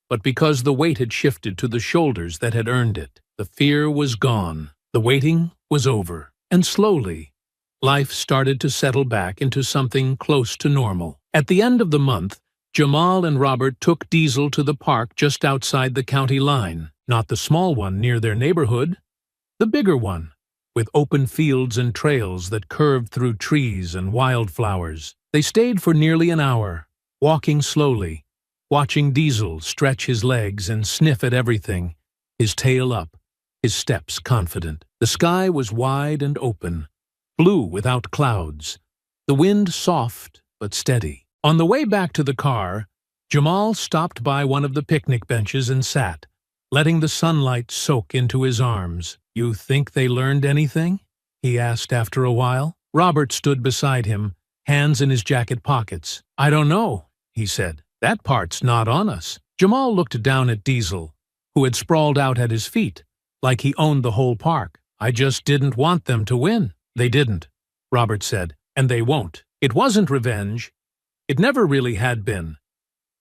but because the weight had shifted to the shoulders that had earned it. The fear was gone. The waiting was over. And slowly, life started to settle back into something close to normal. At the end of the month, Jamal and Robert took Diesel to the park just outside the county line. Not the small one near their neighborhood, the bigger one, with open fields and trails that curved through trees and wildflowers. They stayed for nearly an hour, walking slowly, watching Diesel stretch his legs and sniff at everything, his tail up, his steps confident. The sky was wide and open, blue without clouds, the wind soft but steady. On the way back to the car, Jamal stopped by one of the picnic benches and sat, letting the sunlight soak into his arms. "You think they learned anything?" he asked after a while. Robert stood beside him, hands in his jacket pockets. "I don't know," he said. "That part's not on us." Jamal looked down at Diesel, who had sprawled out at his feet, like he owned the whole park. "I just didn't want them to win." "They didn't," Robert said, "and they won't. It wasn't revenge. It never really had been.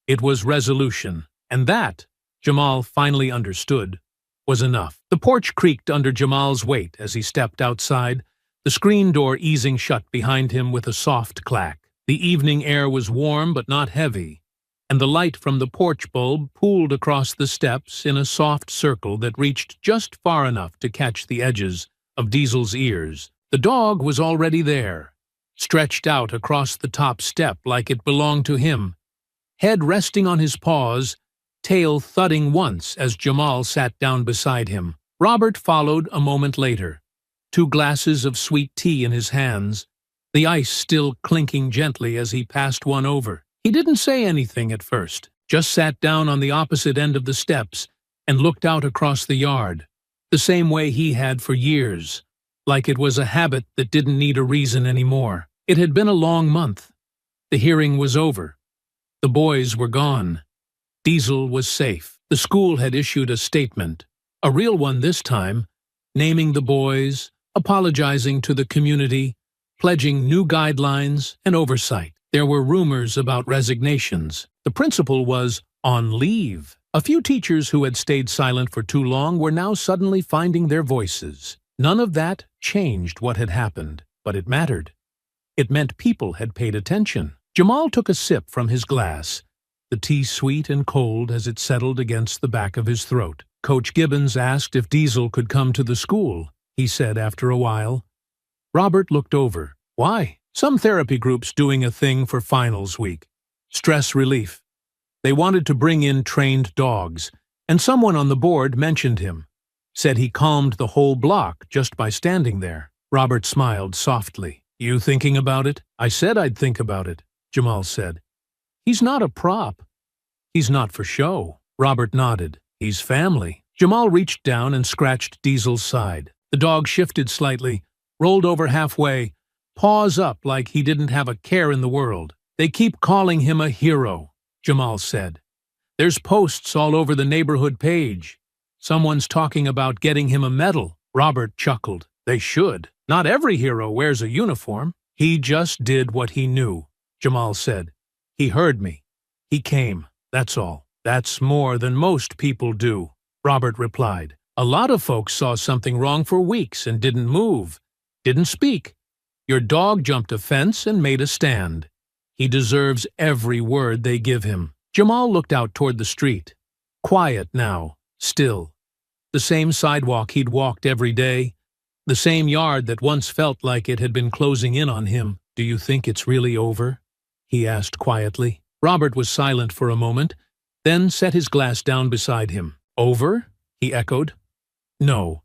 It was resolution, and that, Jamal finally understood, was enough. The porch creaked under Jamal's weight as he stepped outside, the screen door easing shut behind him with a soft clack. The evening air was warm but not heavy, and the light from the porch bulb pooled across the steps in a soft circle that reached just far enough to catch the edges of Diesel's ears. The dog was already there, stretched out across the top step like it belonged to him, head resting on his paws, tail thudding once as Jamal sat down beside him. Robert followed a moment later, 2 glasses of sweet tea in his hands, the ice still clinking gently as he passed one over. He didn't say anything at first, just sat down on the opposite end of the steps and looked out across the yard, the same way he had for years, like it was a habit that didn't need a reason anymore. It had been a long month. The hearing was over. The boys were gone. Diesel was safe. The school had issued a statement, a real one this time, naming the boys, apologizing to the community, pledging new guidelines and oversight. There were rumors about resignations. The principal was on leave. A few teachers who had stayed silent for too long were now suddenly finding their voices. None of that changed what had happened, but it mattered. It meant people had paid attention. Jamal took a sip from his glass, the tea sweet and cold as it settled against the back of his throat. Coach Gibbons asked if Diesel could come to the school, he said after a while. Robert looked over. "Why?" "Some therapy groups doing a thing for finals week. Stress relief. They wanted to bring in trained dogs, and someone on the board mentioned him. Said he calmed the whole block just by standing there." Robert smiled softly. "You thinking about it?" "I said I'd think about it," Jamal said. "He's not a prop. He's not for show." Robert nodded. "He's family." Jamal reached down and scratched Diesel's side. The dog shifted slightly, rolled over halfway, paws up like he didn't have a care in the world. "They keep calling him a hero," Jamal said. "There's posts all over the neighborhood page. Someone's talking about getting him a medal." Robert chuckled. "They should. Not every hero wears a uniform." "He just did what he knew," Jamal said. "He heard me. He came. That's all." "That's more than most people do," Robert replied. "A lot of folks saw something wrong for weeks and didn't move, didn't speak, Your dog jumped a fence and made a stand. He deserves every word they give him." Jamal looked out toward the street. Quiet now, still. The same sidewalk he'd walked every day. The same yard that once felt like it had been closing in on him. "Do you think it's really over?" he asked quietly. Robert was silent for a moment, then set his glass down beside him. "Over?" he echoed. "No.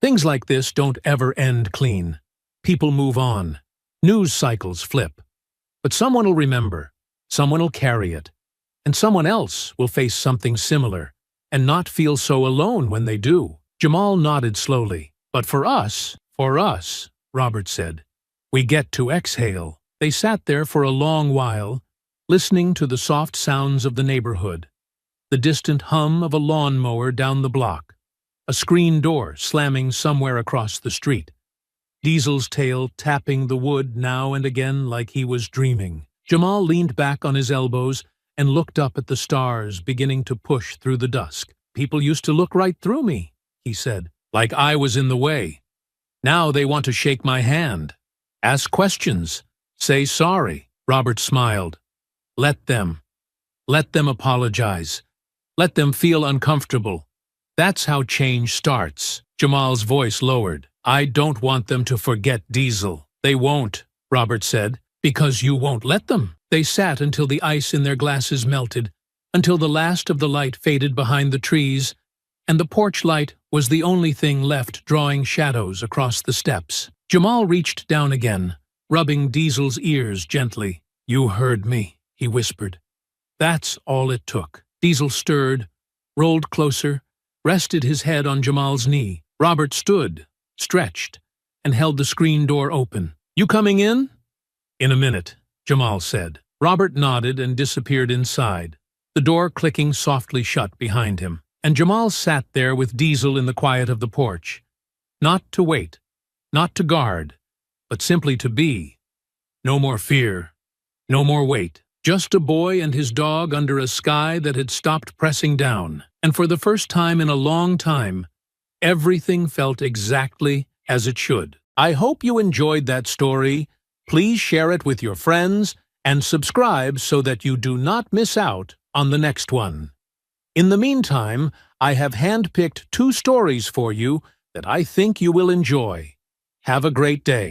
Things like this don't ever end clean. People move on. News cycles flip. But someone will remember. Someone will carry it. And someone else will face something similar, and not feel so alone when they do." Jamal nodded slowly. "But for us, Robert said, we get to exhale." They sat there for a long while, listening to the soft sounds of the neighborhood, the distant hum of a lawnmower down the block, a screen door slamming somewhere across the street, Diesel's tail tapping the wood now and again like he was dreaming. Jamal leaned back on his elbows and looked up at the stars beginning to push through the dusk. "People used to look right through me," he said, "like I was in the way. Now they want to shake my hand, ask questions, say sorry." Robert smiled. Let them apologize. Let them feel uncomfortable. That's how change starts." Jamal's voice lowered. "I don't want them to forget Diesel." "They won't," Robert said, "because you won't let them." They sat until the ice in their glasses melted, until the last of the light faded behind the trees, and the porch light was the only thing left drawing shadows across the steps. Jamal reached down again, rubbing Diesel's ears gently. "You heard me," he whispered. That's all it took. Diesel stirred, rolled closer, rested his head on Jamal's knee. Robert stood, stretched, and held the screen door open. "You coming in?" "In a minute," Jamal said. Robert nodded and disappeared inside, the door clicking softly shut behind him. And Jamal sat there with Diesel in the quiet of the porch. Not to wait, not to guard, but simply to be. No more fear, no more wait. Just a boy and his dog under a sky that had stopped pressing down. And for the first time in a long time, everything felt exactly as it should. I hope you enjoyed that story. Please share it with your friends and subscribe so that you do not miss out on the next one. In the meantime, I have handpicked 2 stories for you that I think you will enjoy. Have a great day.